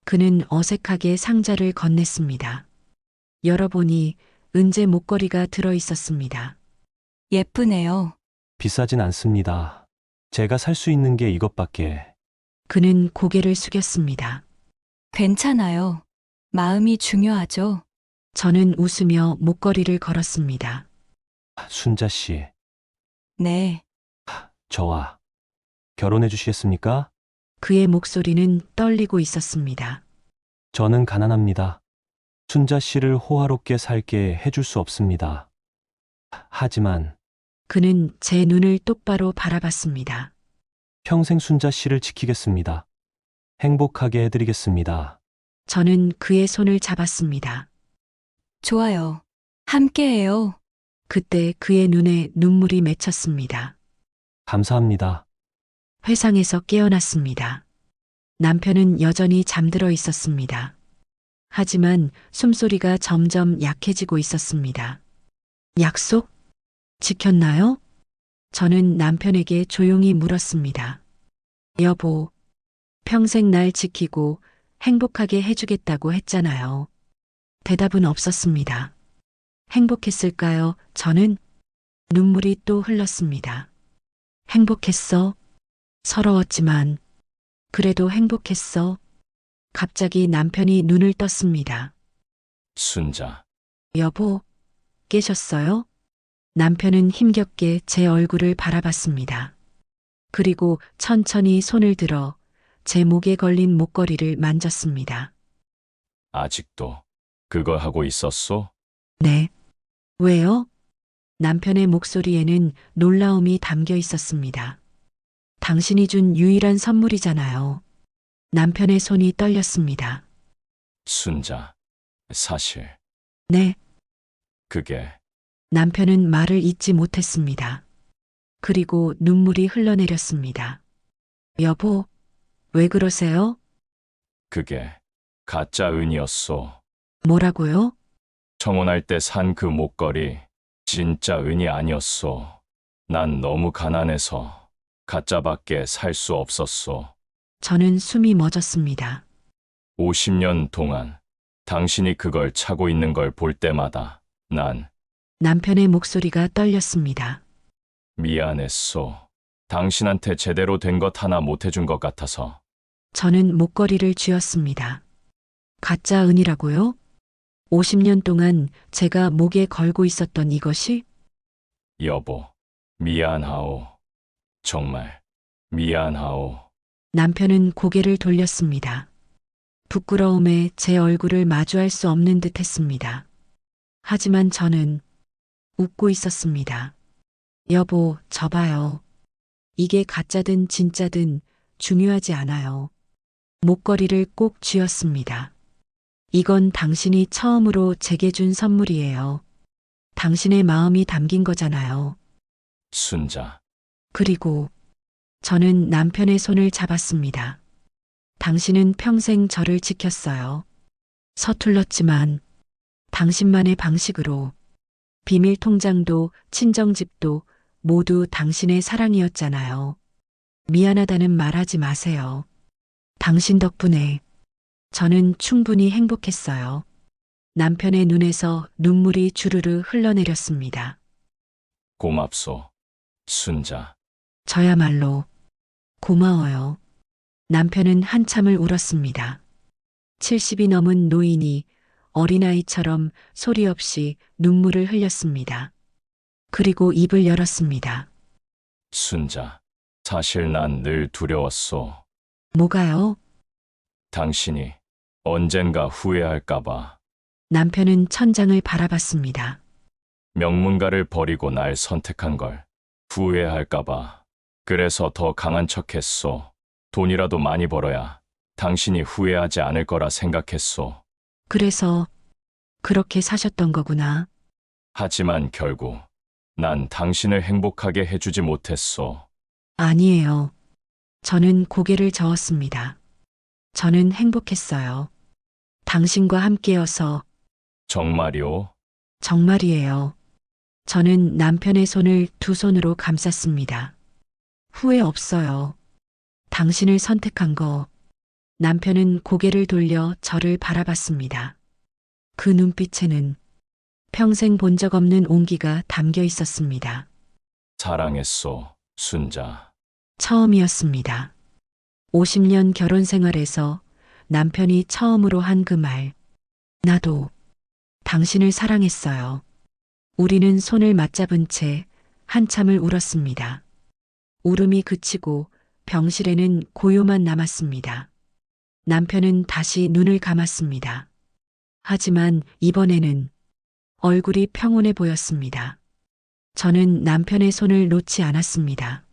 그는 어색하게 상자를 건넸습니다. 열어보니 은재 목걸이가 들어 있었습니다. 예쁘네요. 비싸진 않습니다. 제가 살 수 있는 게 이것밖에. 그는 고개를 숙였습니다. 괜찮아요. 마음이 중요하죠. 저는 웃으며 목걸이를 걸었습니다. 순자 씨, 네, 저와 결혼해 주시겠습니까? 그의 목소리는 떨리고 있었습니다. 저는 가난합니다. 순자 씨를 호화롭게 살게 해줄 수 없습니다. 하지만 그는 제 눈을 똑바로 바라봤습니다. 평생 순자 씨를 지키겠습니다. 행복하게 해드리겠습니다. 저는 그의 손을 잡았습니다. 좋아요. 함께해요. 그때 그의 눈에 눈물이 맺혔습니다. 감사합니다. 회상에서 깨어났습니다. 남편은 여전히 잠들어 있었습니다. 하지만 숨소리가 점점 약해지고 있었습니다. 약속? 지켰나요? 저는 남편에게 조용히 물었습니다. 여보, 평생 날 지키고 행복하게 해주겠다고 했잖아요. 대답은 없었습니다. 행복했을까요? 저는 눈물이 또 흘렀습니다. 행복했어? 서러웠지만 그래도 행복했어? 갑자기 남편이 눈을 떴습니다. 순자, 여보, 깨셨어요? 남편은 힘겹게 제 얼굴을 바라봤습니다. 그리고 천천히 손을 들어 제 목에 걸린 목걸이를 만졌습니다. 아직도 그거 하고 있었소? 네. 왜요? 남편의 목소리에는 놀라움이 담겨 있었습니다. 당신이 준 유일한 선물이잖아요. 남편의 손이 떨렸습니다. 순자, 사실 네, 그게 남편은 말을 잇지 못했습니다. 그리고 눈물이 흘러내렸습니다. 여보, 왜 그러세요? 그게 가짜 은이었소. 뭐라고요? 청혼할 때 산 그 목걸이 진짜 은이 아니었소. 난 너무 가난해서 가짜밖에 살 수 없었소. 저는 숨이 멎었습니다. 50년 동안 당신이 그걸 차고 있는 걸 볼 때마다 난 남편의 목소리가 떨렸습니다. 미안했소. 당신한테 제대로 된 것 하나 못 해준 것 같아서. 저는 목걸이를 쥐었습니다. 가짜 은이라고요? 50년 동안 제가 목에 걸고 있었던 이것이? 여보, 미안하오. 정말 미안하오. 남편은 고개를 돌렸습니다. 부끄러움에 제 얼굴을 마주할 수 없는 듯 했습니다. 하지만 저는 웃고 있었습니다. 여보, 저 봐요. 이게 가짜든 진짜든 중요하지 않아요. 목걸이를 꼭 쥐었습니다. 이건 당신이 처음으로 제게 준 선물이에요. 당신의 마음이 담긴 거잖아요. 순자, 그리고 저는 남편의 손을 잡았습니다. 당신은 평생 저를 지켰어요. 서툴렀지만 당신만의 방식으로 비밀 통장도 친정집도 모두 당신의 사랑이었잖아요. 미안하다는 말하지 마세요. 당신 덕분에 저는 충분히 행복했어요. 남편의 눈에서 눈물이 주르르 흘러내렸습니다. 고맙소. 순자, 저야말로 고마워요. 남편은 한참을 울었습니다. 70이 넘은 노인이 어린아이처럼 소리 없이 눈물을 흘렸습니다. 그리고 입을 열었습니다. 순자, 사실 난 늘 두려웠소. 뭐가요? 당신이 언젠가 후회할까봐. 남편은 천장을 바라봤습니다. 명문가를 버리고 날 선택한 걸 후회할까봐. 그래서 더 강한 척했소. 돈이라도 많이 벌어야 당신이 후회하지 않을 거라 생각했소. 그래서 그렇게 사셨던 거구나. 하지만 결국 난 당신을 행복하게 해주지 못했소. 아니에요. 저는 고개를 저었습니다. 저는 행복했어요. 당신과 함께여서 정말이오? 정말이에요. 저는 남편의 손을 두 손으로 감쌌습니다. 후회 없어요. 당신을 선택한 거. 남편은 고개를 돌려 저를 바라봤습니다. 그 눈빛에는 평생 본 적 없는 온기가 담겨 있었습니다. 사랑했소, 순자. 처음이었습니다. 50년 결혼 생활에서 남편이 처음으로 한 그 말. 나도 당신을 사랑했어요. 우리는 손을 맞잡은 채 한참을 울었습니다. 울음이 그치고 병실에는 고요만 남았습니다. 남편은 다시 눈을 감았습니다. 하지만 이번에는 얼굴이 평온해 보였습니다. 저는 남편의 손을 놓지 않았습니다.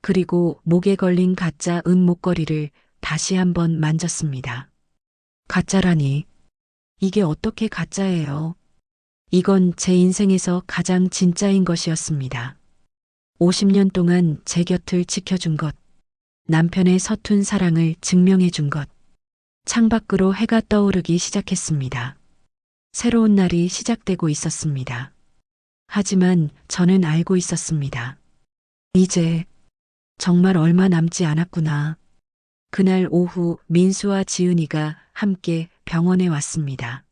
그리고 목에 걸린 가짜 은 목걸이를 다시 한번 만졌습니다. 가짜라니. 이게 어떻게 가짜예요? 이건 제 인생에서 가장 진짜인 것이었습니다. 50년 동안 제 곁을 지켜준 것, 남편의 서툰 사랑을 증명해 준 것. 창밖으로 해가 떠오르기 시작했습니다. 새로운 날이 시작되고 있었습니다. 하지만 저는 알고 있었습니다. 이제 정말 얼마 남지 않았구나. 그날 오후 민수와 지은이가 함께 병원에 왔습니다.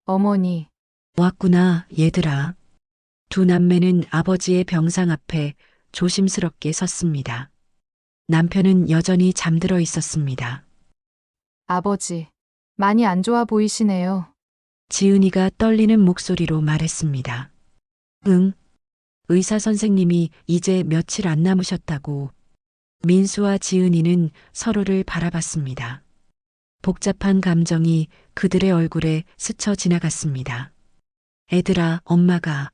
어머니, 왔구나, 얘들아. 두 남매는 아버지의 병상 앞에 조심스럽게 섰습니다. 남편은 여전히 잠들어 있었습니다. 아버지, 많이 안 좋아 보이시네요. 지은이가 떨리는 목소리로 말했습니다. 응. 의사 선생님이 이제 며칠 안 남으셨다고. 민수와 지은이는 서로를 바라봤습니다. 복잡한 감정이 그들의 얼굴에 스쳐 지나갔습니다. 애들아, 엄마가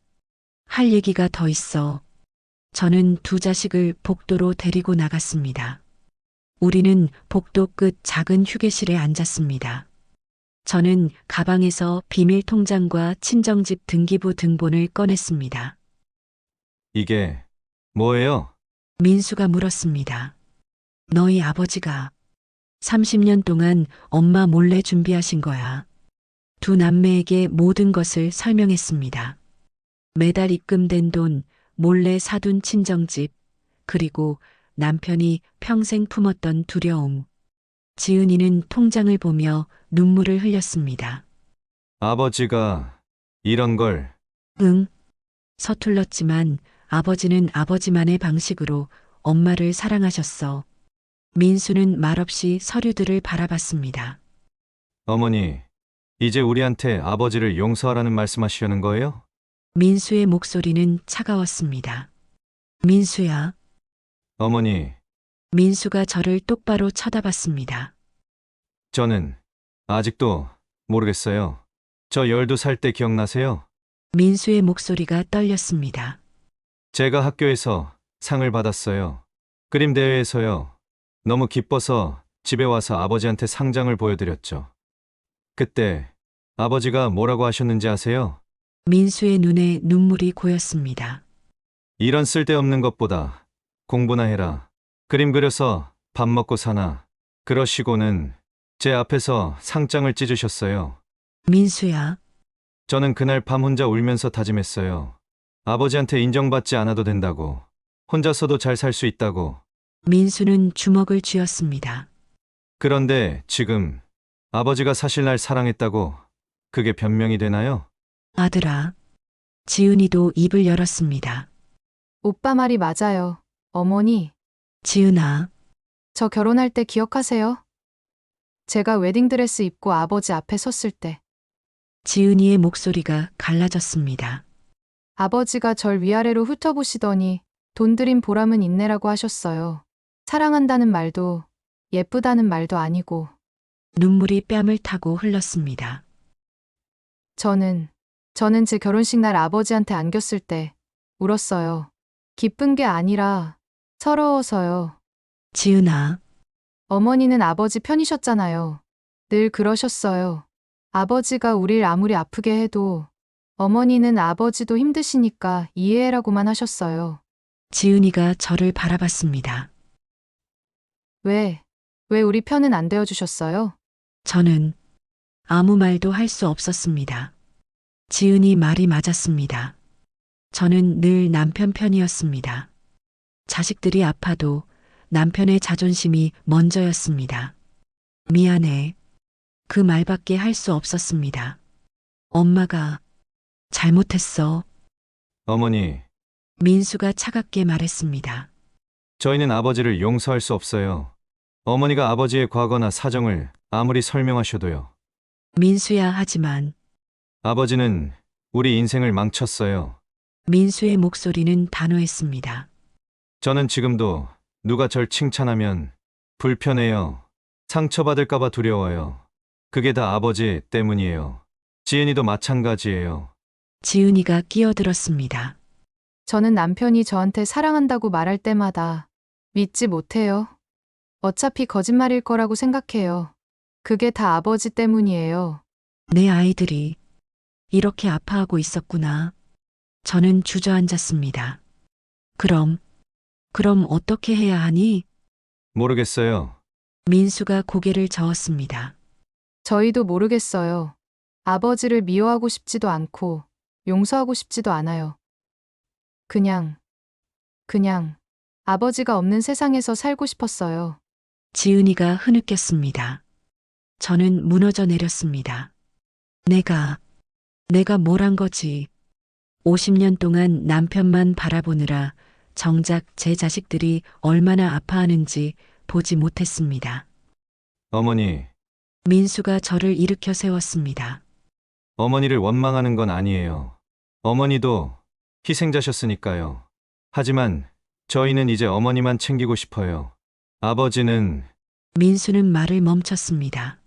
할 얘기가 더 있어. 저는 두 자식을 복도로 데리고 나갔습니다. 우리는 복도 끝 작은 휴게실에 앉았습니다. 저는 가방에서 비밀 통장과 친정집 등기부 등본을 꺼냈습니다. 이게 뭐예요? 민수가 물었습니다. 너희 아버지가 30년 동안 엄마 몰래 준비하신 거야. 두 남매에게 모든 것을 설명했습니다. 매달 입금된 돈, 몰래 사둔 친정집, 그리고 남편이 평생 품었던 두려움. 지은이는 통장을 보며 눈물을 흘렸습니다. 아버지가 이런 걸 응. 서툴렀지만 아버지는 아버지만의 방식으로 엄마를 사랑하셨어. 민수는 말없이 서류들을 바라봤습니다. 어머니, 이제 우리한테 아버지를 용서하라는 말씀하시려는 거예요? 민수의 목소리는 차가웠습니다. 민수야. 어머니, 민수가 저를 똑바로 쳐다봤습니다. 저는 아직도 모르겠어요. 저 12살 때 기억나세요? 민수의 목소리가 떨렸습니다. 제가 학교에서 상을 받았어요. 그림 대회에서요. 너무 기뻐서 집에 와서 아버지한테 상장을 보여드렸죠. 그때 아버지가 뭐라고 하셨는지 아세요? 민수의 눈에 눈물이 고였습니다. 이런 쓸데없는 것보다 공부나 해라. 그림 그려서 밥 먹고 사나. 그러시고는 제 앞에서 상장을 찢으셨어요. 민수야. 저는 그날 밤 혼자 울면서 다짐했어요. 아버지한테 인정받지 않아도 된다고. 혼자서도 잘 살 수 있다고. 민수는 주먹을 쥐었습니다. 그런데 지금 아버지가 사실 날 사랑했다고 그게 변명이 되나요? 아들아. 지은이도 입을 열었습니다. 오빠 말이 맞아요. 어머니, 지은아. 저 결혼할 때 기억하세요? 제가 웨딩드레스 입고 아버지 앞에 섰을 때 지은이의 목소리가 갈라졌습니다. 아버지가 절 위아래로 훑어보시더니 돈 들인 보람은 있네라고 하셨어요. 사랑한다는 말도 예쁘다는 말도 아니고 눈물이 뺨을 타고 흘렀습니다. 저는 제 결혼식 날 아버지한테 안겼을 때 울었어요. 기쁜 게 아니라 서러워서요. 지은아. 어머니는 아버지 편이셨잖아요. 늘 그러셨어요. 아버지가 우릴 아무리 아프게 해도 어머니는 아버지도 힘드시니까 이해해라고만 하셨어요. 지은이가 저를 바라봤습니다. 왜 우리 편은 안 되어주셨어요? 저는 아무 말도 할 수 없었습니다. 지은이 말이 맞았습니다. 저는 늘 남편 편이었습니다. 자식들이 아파도 남편의 자존심이 먼저였습니다. 미안해. 그 말밖에 할 수 없었습니다. 엄마가 잘못했어. 어머니, 민수가 차갑게 말했습니다. 저희는 아버지를 용서할 수 없어요. 어머니가 아버지의 과거나 사정을 아무리 설명하셔도요. 민수야 하지만 아버지는 우리 인생을 망쳤어요. 민수의 목소리는 단호했습니다. 저는 지금도 누가 절 칭찬하면 불편해요. 상처받을까봐 두려워요. 그게 다 아버지 때문이에요. 지은이도 마찬가지예요. 지은이가 끼어들었습니다. 저는 남편이 저한테 사랑한다고 말할 때마다 믿지 못해요. 어차피 거짓말일 거라고 생각해요. 그게 다 아버지 때문이에요. 내 아이들이 이렇게 아파하고 있었구나. 저는 주저앉았습니다. 그럼 어떻게 해야 하니? 모르겠어요. 민수가 고개를 저었습니다. 저희도 모르겠어요. 아버지를 미워하고 싶지도 않고 용서하고 싶지도 않아요. 그냥 아버지가 없는 세상에서 살고 싶었어요. 지은이가 흐느꼈습니다. 저는 무너져 내렸습니다. 내가 뭘 한 거지. 50년 동안 남편만 바라보느라 정작 제 자식들이 얼마나 아파하는지 보지 못했습니다. 어머니, 민수가 저를 일으켜 세웠습니다. 어머니를 원망하는 건 아니에요. 어머니도 희생자셨으니까요. 하지만 저희는 이제 어머니만 챙기고 싶어요. 아버지는 민수는 말을 멈췄습니다.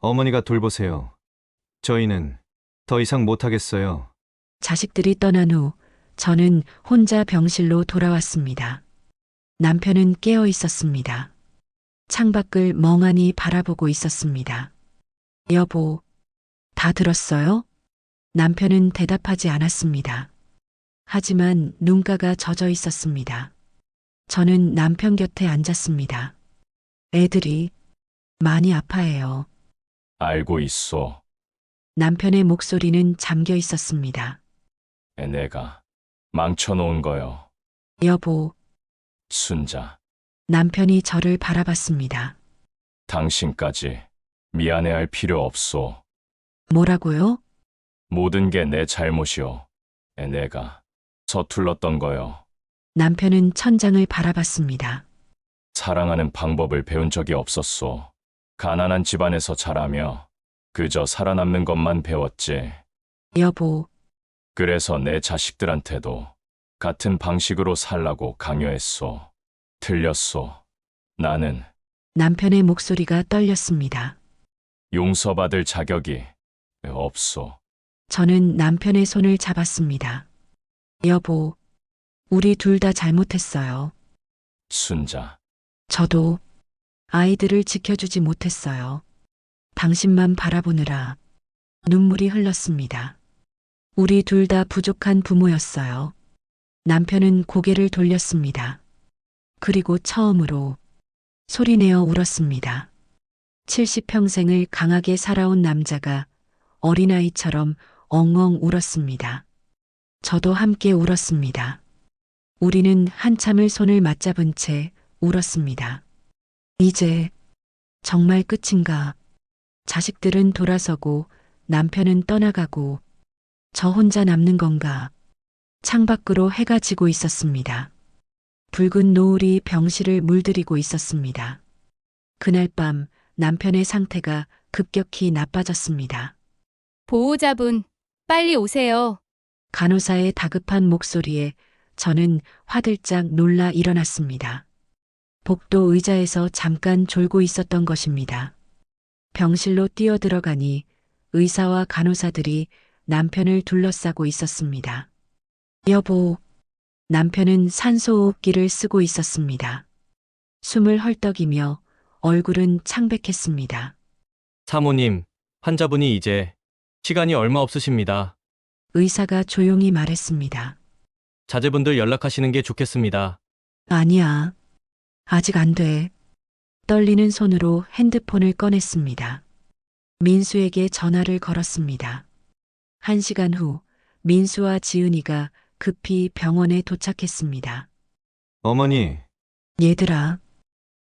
어머니가 돌보세요. 저희는 더 이상 못하겠어요. 자식들이 떠난 후 저는 혼자 병실로 돌아왔습니다. 남편은 깨어 있었습니다. 창밖을 멍하니 바라보고 있었습니다. 여보, 다 들었어요? 남편은 대답하지 않았습니다. 하지만 눈가가 젖어 있었습니다. 저는 남편 곁에 앉았습니다. 애들이 많이 아파해요. 알고 있소. 남편의 목소리는 잠겨 있었습니다. 내가 망쳐놓은 거요. 여보, 순자, 남편이 저를 바라봤습니다. 당신까지 미안해할 필요 없소. 뭐라고요? 모든 게 내 잘못이오. 내가 서툴렀던 거요. 남편은 천장을 바라봤습니다. 사랑하는 방법을 배운 적이 없었소. 가난한 집안에서 자라며 그저 살아남는 것만 배웠지. 여보, 그래서 내 자식들한테도 같은 방식으로 살라고 강요했소. 틀렸소. 나는 남편의 목소리가 떨렸습니다. 용서받을 자격이 없소. 저는 남편의 손을 잡았습니다. 여보, 우리 둘 다 잘못했어요. 순자, 저도 아이들을 지켜주지 못했어요. 당신만 바라보느라 눈물이 흘렀습니다. 우리 둘 다 부족한 부모였어요. 남편은 고개를 돌렸습니다. 그리고 처음으로 소리내어 울었습니다. 70평생을 강하게 살아온 남자가 어린아이처럼 엉엉 울었습니다. 저도 함께 울었습니다. 우리는 한참을 손을 맞잡은 채 울었습니다. 이제 정말 끝인가? 자식들은 돌아서고 남편은 떠나가고 저 혼자 남는 건가? 창밖으로 해가 지고 있었습니다. 붉은 노을이 병실을 물들이고 있었습니다. 그날 밤 남편의 상태가 급격히 나빠졌습니다. 보호자분, 빨리 오세요. 간호사의 다급한 목소리에 저는 화들짝 놀라 일어났습니다. 복도 의자에서 잠깐 졸고 있었던 것입니다. 병실로 뛰어들어가니 의사와 간호사들이 남편을 둘러싸고 있었습니다. 여보, 남편은 산소호흡기를 쓰고 있었습니다. 숨을 헐떡이며 얼굴은 창백했습니다. 사모님, 환자분이 이제 시간이 얼마 없으십니다. 의사가 조용히 말했습니다. 자제분들 연락하시는 게 좋겠습니다. 아니야. 아직 안 돼. 떨리는 손으로 핸드폰을 꺼냈습니다. 민수에게 전화를 걸었습니다. 1시간 후 민수와 지은이가 급히 병원에 도착했습니다. 어머니, 얘들아.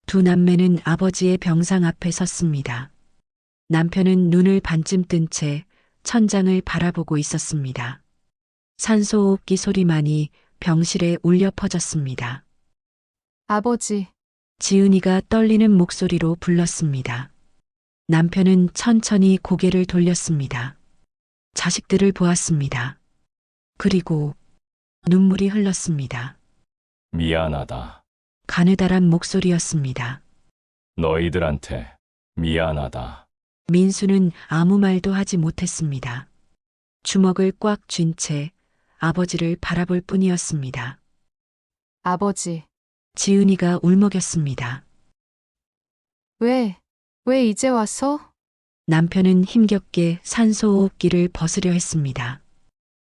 두 남매는 아버지의 병상 앞에 섰습니다. 남편은 눈을 반쯤 뜬 채 천장을 바라보고 있었습니다. 산소호흡기 소리만이 병실에 울려 퍼졌습니다. 아버지, 지은이가 떨리는 목소리로 불렀습니다. 남편은 천천히 고개를 돌렸습니다. 자식들을 보았습니다. 그리고 눈물이 흘렀습니다. 미안하다. 가느다란 목소리였습니다. 너희들한테 미안하다. 민수는 아무 말도 하지 못했습니다. 주먹을 꽉 쥔 채 아버지를 바라볼 뿐이었습니다. 아버지, 지은이가 울먹였습니다. 왜 이제 와서? 남편은 힘겹게 산소호흡기를 벗으려 했습니다.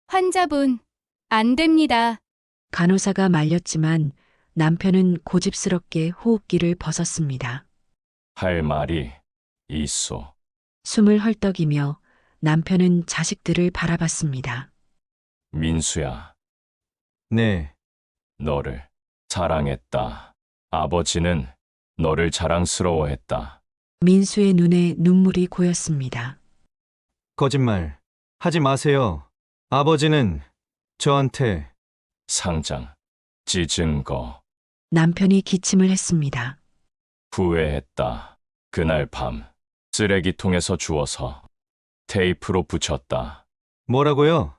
환자분, 안 됩니다. 간호사가 말렸지만 남편은 고집스럽게 호흡기를 벗었습니다. 할 말이 있소. 숨을 헐떡이며 남편은 자식들을 바라봤습니다. 민수야, 네, 너를 사랑했다. 아버지는 너를 자랑스러워했다. 민수의 눈에 눈물이 고였습니다. 거짓말 하지 마세요. 아버지는 저한테 상장, 찢은 거 남편이 기침을 했습니다. 후회했다. 그날 밤 쓰레기통에서 주워서 테이프로 붙였다. 뭐라고요?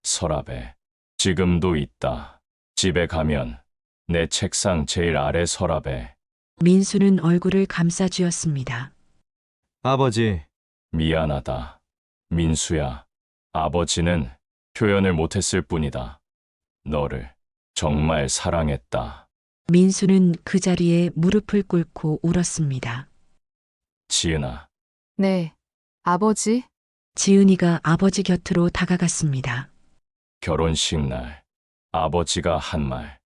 서랍에 지금도 있다. 집에 가면 내 책상 제일 아래 서랍에. 민수는 얼굴을 감싸 쥐었습니다. 아버지, 미안하다. 민수야, 아버지는 표현을 못했을 뿐이다. 너를 정말 사랑했다. 민수는 그 자리에 무릎을 꿇고 울었습니다. 지은아, 네. 아버지? 지은이가 아버지 곁으로 다가갔습니다. 결혼식 날 아버지가 한 말.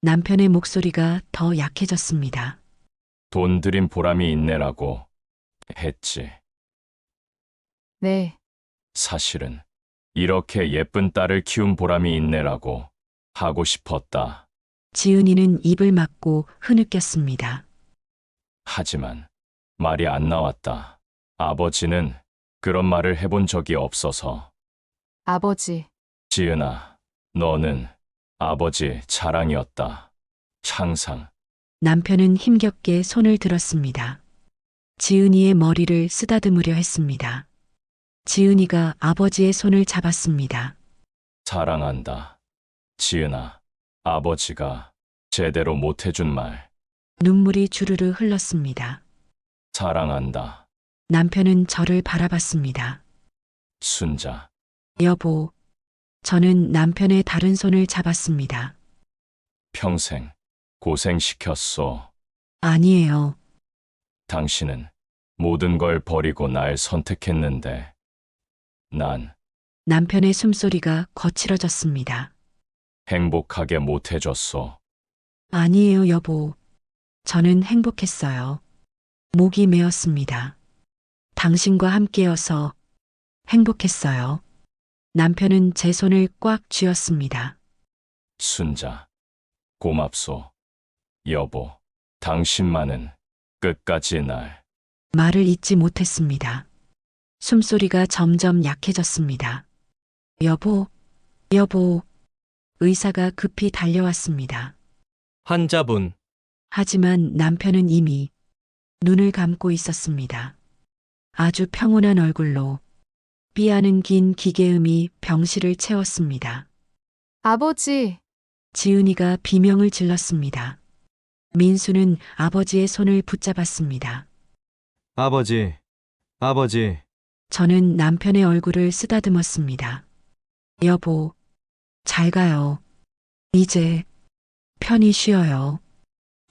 남편의 목소리가 더 약해졌습니다. 돈 들인 보람이 있네라고 했지. 네. 사실은 이렇게 예쁜 딸을 키운 보람이 있네라고 하고 싶었다. 지은이는 입을 막고 흐느꼈습니다. 하지만 말이 안 나왔다. 아버지는 그런 말을 해본 적이 없어서. 아버지. 지은아, 너는 아버지 자랑이었다. 항상. 남편은 힘겹게 손을 들었습니다. 지은이의 머리를 쓰다듬으려 했습니다. 지은이가 아버지의 손을 잡았습니다. 사랑한다. 지은아, 아버지가 제대로 못해준 말. 눈물이 주르르 흘렀습니다. 사랑한다. 남편은 저를 바라봤습니다. 순자. 여보, 저는 남편의 다른 손을 잡았습니다. 평생 고생시켰소. 아니에요. 당신은 모든 걸 버리고 날 선택했는데 난 남편의 숨소리가 거칠어졌습니다. 행복하게 못해줬소. 아니에요, 여보. 저는 행복했어요. 목이 메었습니다. 당신과 함께여서 행복했어요. 남편은 제 손을 꽉 쥐었습니다. 순자. 고맙소. 여보, 당신만은 끝까지 날. 말을 잇지 못했습니다. 숨소리가 점점 약해졌습니다. 여보, 여보. 의사가 급히 달려왔습니다. 환자분, 하지만 남편은 이미 눈을 감고 있었습니다. 아주 평온한 얼굴로 삐아는 긴 기계음이 병실을 채웠습니다. 아버지. 지은이가 비명을 질렀습니다. 민수는 아버지의 손을 붙잡았습니다. 아버지, 아버지, 저는 남편의 얼굴을 쓰다듬었습니다. 여보, 잘 가요. 이제 편히 쉬어요.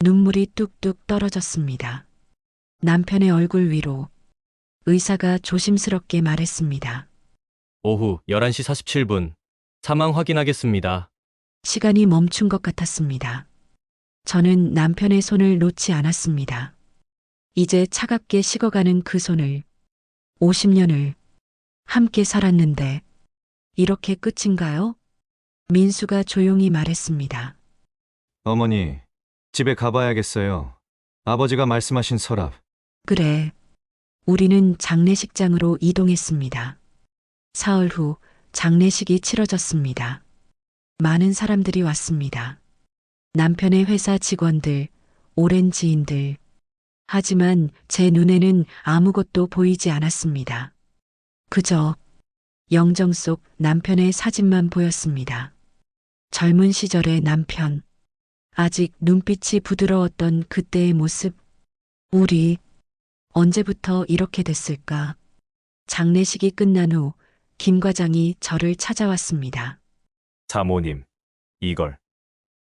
눈물이 뚝뚝 떨어졌습니다. 남편의 얼굴 위로 의사가 조심스럽게 말했습니다. 오후 11시 47분. 사망 확인하겠습니다. 시간이 멈춘 것 같았습니다. 저는 남편의 손을 놓지 않았습니다. 이제 차갑게 식어가는 그 손을 50년을 함께 살았는데 이렇게 끝인가요? 민수가 조용히 말했습니다. 어머니, 집에 가봐야겠어요. 아버지가 말씀하신 서랍. 그래. 우리는 장례식장으로 이동했습니다. 사흘 후 장례식이 치러졌습니다. 많은 사람들이 왔습니다. 남편의 회사 직원들, 오랜 지인들. 하지만 제 눈에는 아무것도 보이지 않았습니다. 그저 영정 속 남편의 사진만 보였습니다. 젊은 시절의 남편. 아직 눈빛이 부드러웠던 그때의 모습. 우리 언제부터 이렇게 됐을까? 장례식이 끝난 후 김 과장이 저를 찾아왔습니다. 사모님, 이걸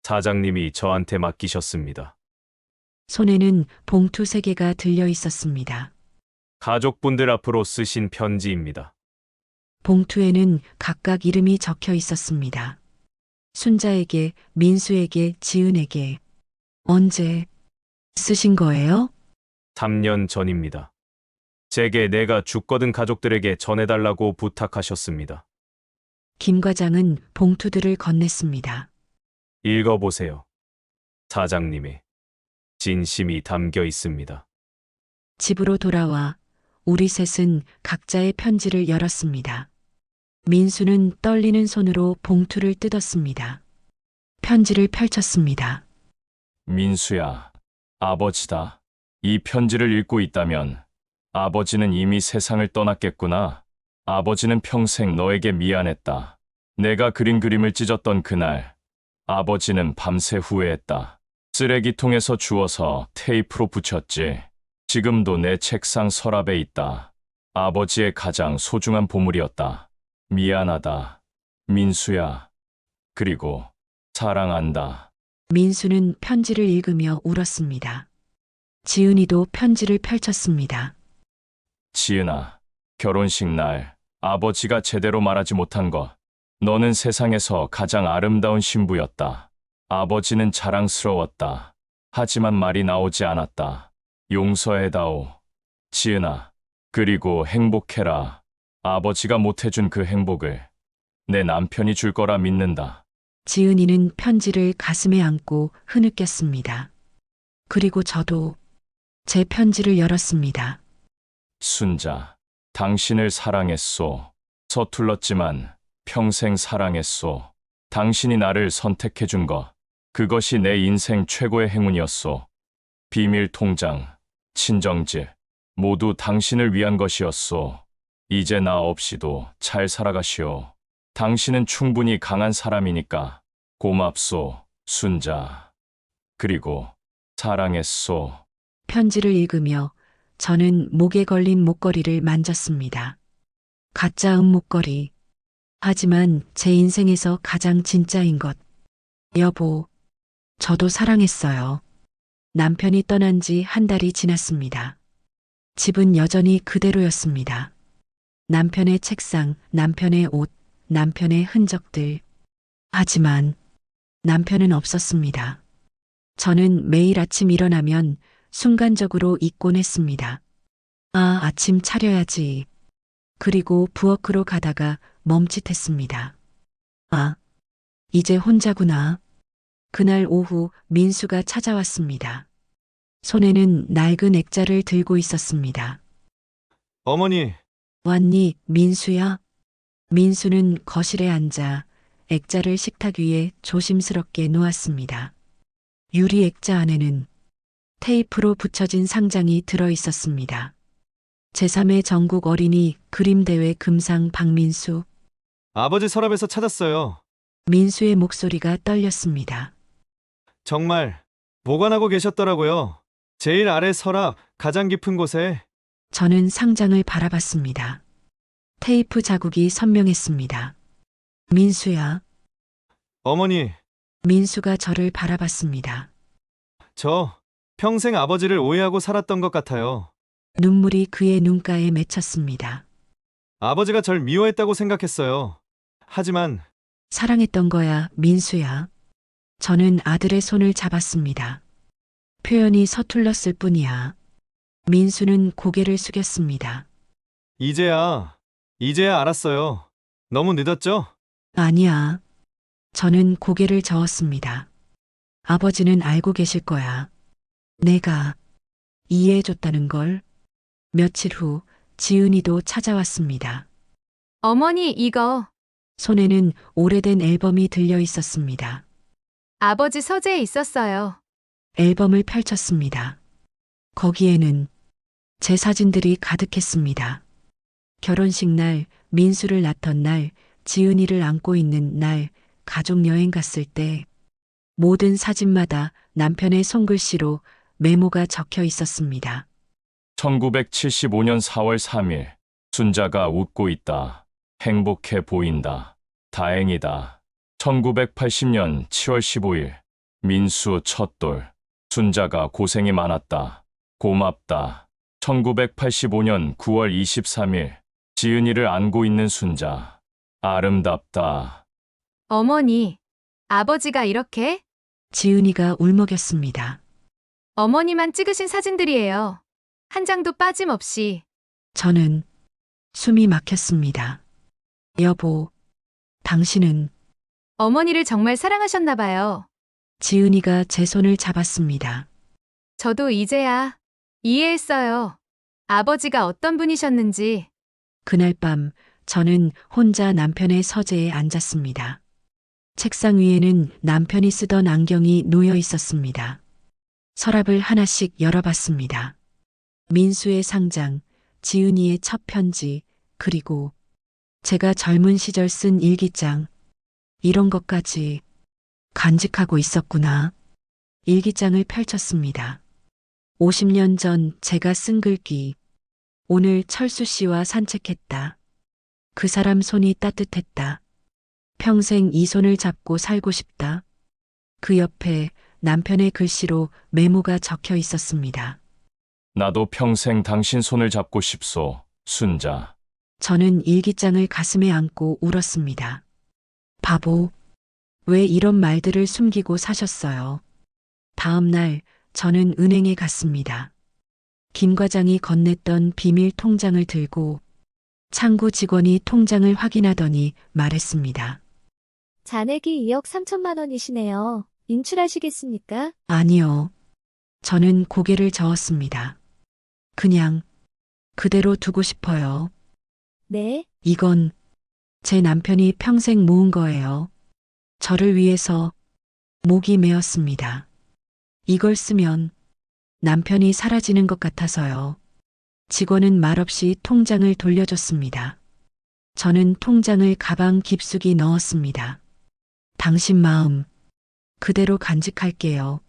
사장님이 저한테 맡기셨습니다. 손에는 봉투 3개가 들려 있었습니다. 가족분들 앞으로 쓰신 편지입니다. 봉투에는 각각 이름이 적혀 있었습니다. 순자에게, 민수에게, 지은에게. 언제 쓰신 거예요? 3년 전입니다. 제게 내가 죽거든 가족들에게 전해달라고 부탁하셨습니다. 김 과장은 봉투들을 건넸습니다. 읽어보세요. 사장님의 진심이 담겨 있습니다. 집으로 돌아와 우리 셋은 각자의 편지를 열었습니다. 민수는 떨리는 손으로 봉투를 뜯었습니다. 편지를 펼쳤습니다. 민수야, 아버지다. 이 편지를 읽고 있다면 아버지는 이미 세상을 떠났겠구나. 아버지는 평생 너에게 미안했다. 내가 그린 그림을 찢었던 그날, 아버지는 밤새 후회했다. 쓰레기통에서 주워서 테이프로 붙였지. 지금도 내 책상 서랍에 있다. 아버지의 가장 소중한 보물이었다. 미안하다. 민수야. 그리고 사랑한다. 민수는 편지를 읽으며 울었습니다. 지은이도 편지를 펼쳤습니다. 지은아, 결혼식 날 아버지가 제대로 말하지 못한 것. 너는 세상에서 가장 아름다운 신부였다. 아버지는 자랑스러웠다. 하지만 말이 나오지 않았다. 용서해다오. 지은아, 그리고 행복해라. 아버지가 못해준 그 행복을 내 남편이 줄 거라 믿는다. 지은이는 편지를 가슴에 안고 흐느꼈습니다. 그리고 저도 제 편지를 열었습니다. 순자, 당신을 사랑했소. 서툴렀지만 평생 사랑했소. 당신이 나를 선택해준 것, 그것이 내 인생 최고의 행운이었소. 비밀 통장, 친정집, 모두 당신을 위한 것이었소. 이제 나 없이도 잘 살아가시오. 당신은 충분히 강한 사람이니까 고맙소, 순자. 그리고 사랑했소. 편지를 읽으며 저는 목에 걸린 목걸이를 만졌습니다. 가짜 목걸이. 하지만 제 인생에서 가장 진짜인 것. 여보, 저도 사랑했어요. 남편이 떠난 지 한 달이 지났습니다. 집은 여전히 그대로였습니다. 남편의 책상, 남편의 옷, 남편의 흔적들. 하지만 남편은 없었습니다. 저는 매일 아침 일어나면 순간적으로 잊곤 했습니다. 아, 아침 차려야지. 그리고 부엌으로 가다가 멈칫했습니다. 아, 이제 혼자구나. 그날 오후 민수가 찾아왔습니다. 손에는 낡은 액자를 들고 있었습니다. 어머니, 왔니, 민수야? 민수는 거실에 앉아 액자를 식탁 위에 조심스럽게 놓았습니다. 유리 액자 안에는 테이프로 붙여진 상장이 들어 있었습니다. 제3회 전국 어린이 그림대회 금상 박민수. 아버지 서랍에서 찾았어요. 민수의 목소리가 떨렸습니다. 정말 보관하고 계셨더라고요. 제일 아래 서랍 가장 깊은 곳에. 저는 상장을 바라봤습니다. 테이프 자국이 선명했습니다. 민수야. 어머니, 민수가 저를 바라봤습니다. 저 평생 아버지를 오해하고 살았던 것 같아요. 눈물이 그의 눈가에 맺혔습니다. 아버지가 절 미워했다고 생각했어요. 하지만 사랑했던 거야, 민수야. 저는 아들의 손을 잡았습니다. 표현이 서툴렀을 뿐이야. 민수는 고개를 숙였습니다. 이제야 알았어요. 너무 늦었죠? 아니야. 저는 고개를 저었습니다. 아버지는 알고 계실 거야. 내가 이해해줬다는 걸. 며칠 후 지은이도 찾아왔습니다. 어머니, 이거 손에는 오래된 앨범이 들려 있었습니다. 아버지 서재에 있었어요. 앨범을 펼쳤습니다. 거기에는 제 사진들이 가득했습니다. 결혼식 날, 민수를 낳던 날, 지은이를 안고 있는 날, 가족 여행 갔을 때, 모든 사진마다 남편의 손글씨로 메모가 적혀 있었습니다. 1975년 4월 3일, 순자가 웃고 있다. 행복해 보인다. 다행이다. 1980년 7월 15일, 민수 첫돌. 순자가 고생이 많았다. 고맙다. 1985년 9월 23일, 지은이를 안고 있는 순자. 아름답다. 어머니, 아버지가 이렇게? 지은이가 울먹였습니다. 어머니만 찍으신 사진들이에요. 한 장도 빠짐없이. 저는 숨이 막혔습니다. 여보, 당신은. 어머니를 정말 사랑하셨나 봐요. 지은이가 제 손을 잡았습니다. 저도 이제야 이해했어요. 아버지가 어떤 분이셨는지. 그날 밤 저는 혼자 남편의 서재에 앉았습니다. 책상 위에는 남편이 쓰던 안경이 놓여 있었습니다. 서랍을 하나씩 열어봤습니다. 민수의 상장, 지은이의 첫 편지, 그리고 제가 젊은 시절 쓴 일기장. 이런 것까지 간직하고 있었구나. 일기장을 펼쳤습니다. 50년 전 제가 쓴 글귀. 오늘 철수 씨와 산책했다. 그 사람 손이 따뜻했다. 평생 이 손을 잡고 살고 싶다. 그 옆에 남편의 글씨로 메모가 적혀 있었습니다. 나도 평생 당신 손을 잡고 싶소, 순자. 저는 일기장을 가슴에 안고 울었습니다. 바보, 왜 이런 말들을 숨기고 사셨어요? 다음 날 저는 은행에 갔습니다. 김 과장이 건넸던 비밀 통장을 들고 창구 직원이 통장을 확인하더니 말했습니다. 잔액이 2억 3천만 원이시네요. 인출하시겠습니까? 아니요. 저는 고개를 저었습니다. 그냥 그대로 두고 싶어요. 네, 이건 제 남편이 평생 모은 거예요. 저를 위해서 목이 메었습니다. 이걸 쓰면 남편이 사라지는 것 같아서요. 직원은 말없이 통장을 돌려줬습니다. 저는 통장을 가방 깊숙이 넣었습니다. 당신 마음 그대로 간직할게요.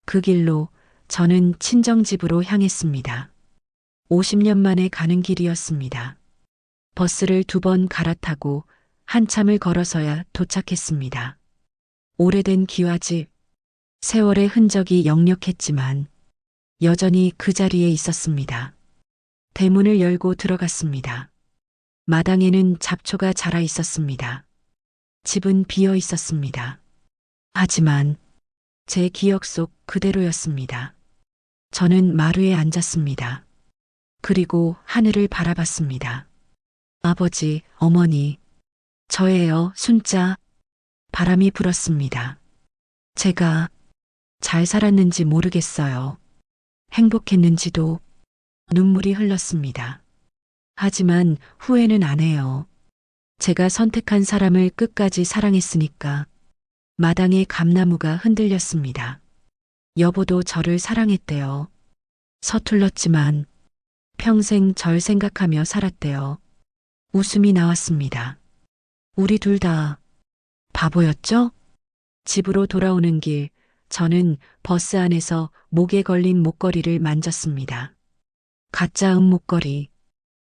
그 길로 저는 친정집으로 향했습니다. 50년 만에 가는 길이었습니다. 버스를 2번 갈아타고 한참을 걸어서야 도착했습니다. 오래된 기와집, 세월의 흔적이 역력했지만 여전히 그 자리에 있었습니다. 대문을 열고 들어갔습니다. 마당에는 잡초가 자라 있었습니다. 집은 비어 있었습니다. 하지만 제 기억 속 그대로였습니다. 저는 마루에 앉았습니다. 그리고 하늘을 바라봤습니다. 아버지, 어머니, 저예요, 순자. 바람이 불었습니다. 제가 잘 살았는지 모르겠어요. 행복했는지도 눈물이 흘렀습니다. 하지만 후회는 안 해요. 제가 선택한 사람을 끝까지 사랑했으니까. 마당의 감나무가 흔들렸습니다. 여보도 저를 사랑했대요. 서툴렀지만 평생 절 생각하며 살았대요. 웃음이 나왔습니다. 우리 둘 다 바보였죠? 집으로 돌아오는 길, 저는 버스 안에서 목에 걸린 목걸이를 만졌습니다. 가짜 목걸이.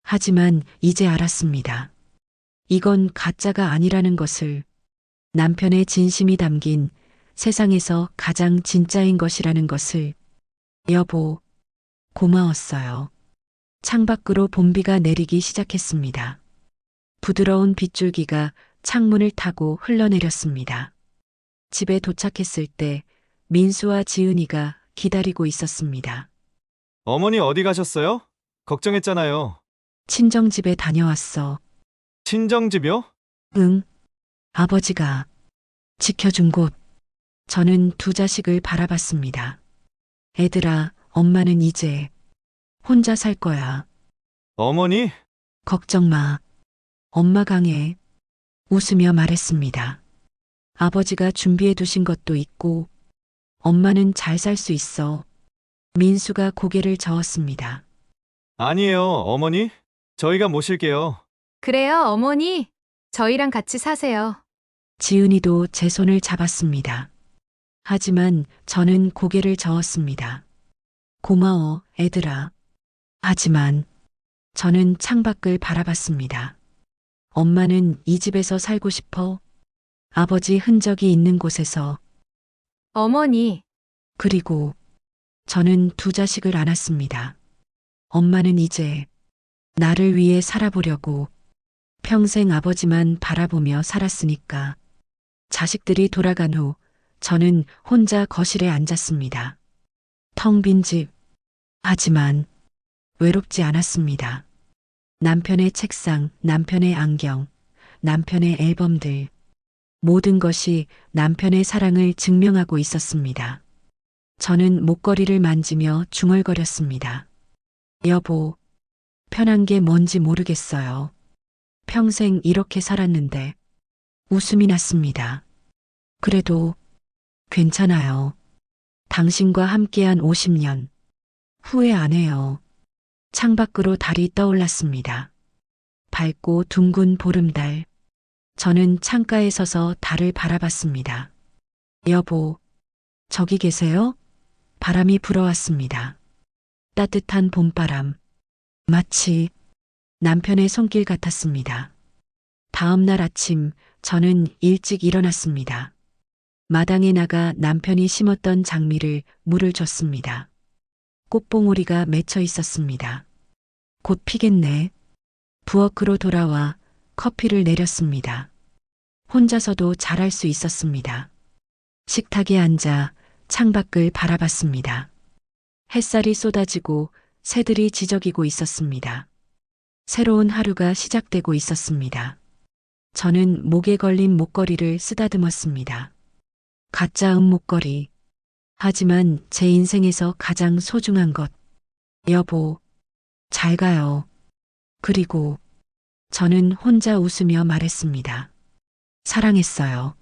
하지만 이제 알았습니다. 이건 가짜가 아니라는 것을, 남편의 진심이 담긴 세상에서 가장 진짜인 것이라는 것을. 여보, 고마웠어요. 창밖으로 봄비가 내리기 시작했습니다. 부드러운 빗줄기가 창문을 타고 흘러내렸습니다. 집에 도착했을 때 민수와 지은이가 기다리고 있었습니다. 어머니 어디 가셨어요? 걱정했잖아요. 친정집에 다녀왔어. 친정집이요? 응. 아버지가 지켜준 곳. 저는 두 자식을 바라봤습니다. 애들아, 엄마는 이제 혼자 살 거야. 어머니? 걱정 마. 엄마 강해. 웃으며 말했습니다. 아버지가 준비해 두신 것도 있고, 엄마는 잘 살 수 있어. 민수가 고개를 저었습니다. 아니에요, 어머니. 저희가 모실게요. 그래요, 어머니. 저희랑 같이 사세요. 지은이도 제 손을 잡았습니다. 하지만 저는 고개를 저었습니다. 고마워, 애들아. 하지만 저는 창밖을 바라봤습니다. 엄마는 이 집에서 살고 싶어? 아버지 흔적이 있는 곳에서. 어머니, 그리고 저는 두 자식을 안았습니다. 엄마는 이제 나를 위해 살아보려고 평생 아버지만 바라보며 살았으니까. 자식들이 돌아간 후 저는 혼자 거실에 앉았습니다. 텅 빈 집. 하지만 외롭지 않았습니다. 남편의 책상, 남편의 안경, 남편의 앨범들. 모든 것이 남편의 사랑을 증명하고 있었습니다. 저는 목걸이를 만지며 중얼거렸습니다. 여보, 편한 게 뭔지 모르겠어요. 평생 이렇게 살았는데. 웃음이 났습니다. 그래도 괜찮아요. 당신과 함께한 50년. 후회 안 해요. 창밖으로 달이 떠올랐습니다. 밝고 둥근 보름달. 저는 창가에 서서 달을 바라봤습니다. 여보, 저기 계세요? 바람이 불어왔습니다. 따뜻한 봄바람. 마치 남편의 손길 같았습니다. 다음 날 아침 저는 일찍 일어났습니다. 마당에 나가 남편이 심었던 장미를 물을 줬습니다. 꽃봉오리가 맺혀 있었습니다. 곧 피겠네. 부엌으로 돌아와 커피를 내렸습니다. 혼자서도 잘할 수 있었습니다. 식탁에 앉아 창밖을 바라봤습니다. 햇살이 쏟아지고 새들이 지저귀고 있었습니다. 새로운 하루가 시작되고 있었습니다. 저는 목에 걸린 목걸이를 쓰다듬었습니다. 가짜 목걸이. 하지만 제 인생에서 가장 소중한 것. 여보, 잘 가요. 그리고 저는 혼자 웃으며 말했습니다. 사랑했어요.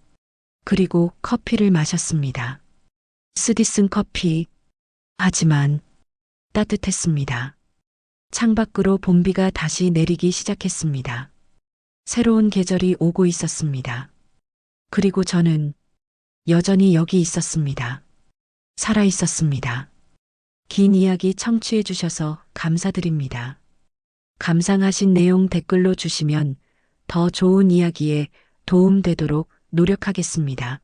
그리고 커피를 마셨습니다. 쓰디쓴 커피. 하지만 따뜻했습니다. 창밖으로 봄비가 다시 내리기 시작했습니다. 새로운 계절이 오고 있었습니다. 그리고 저는 여전히 여기 있었습니다. 살아 있었습니다. 긴 이야기 청취해 주셔서 감사드립니다. 감상하신 내용 댓글로 주시면 더 좋은 이야기에 도움되도록 노력하겠습니다.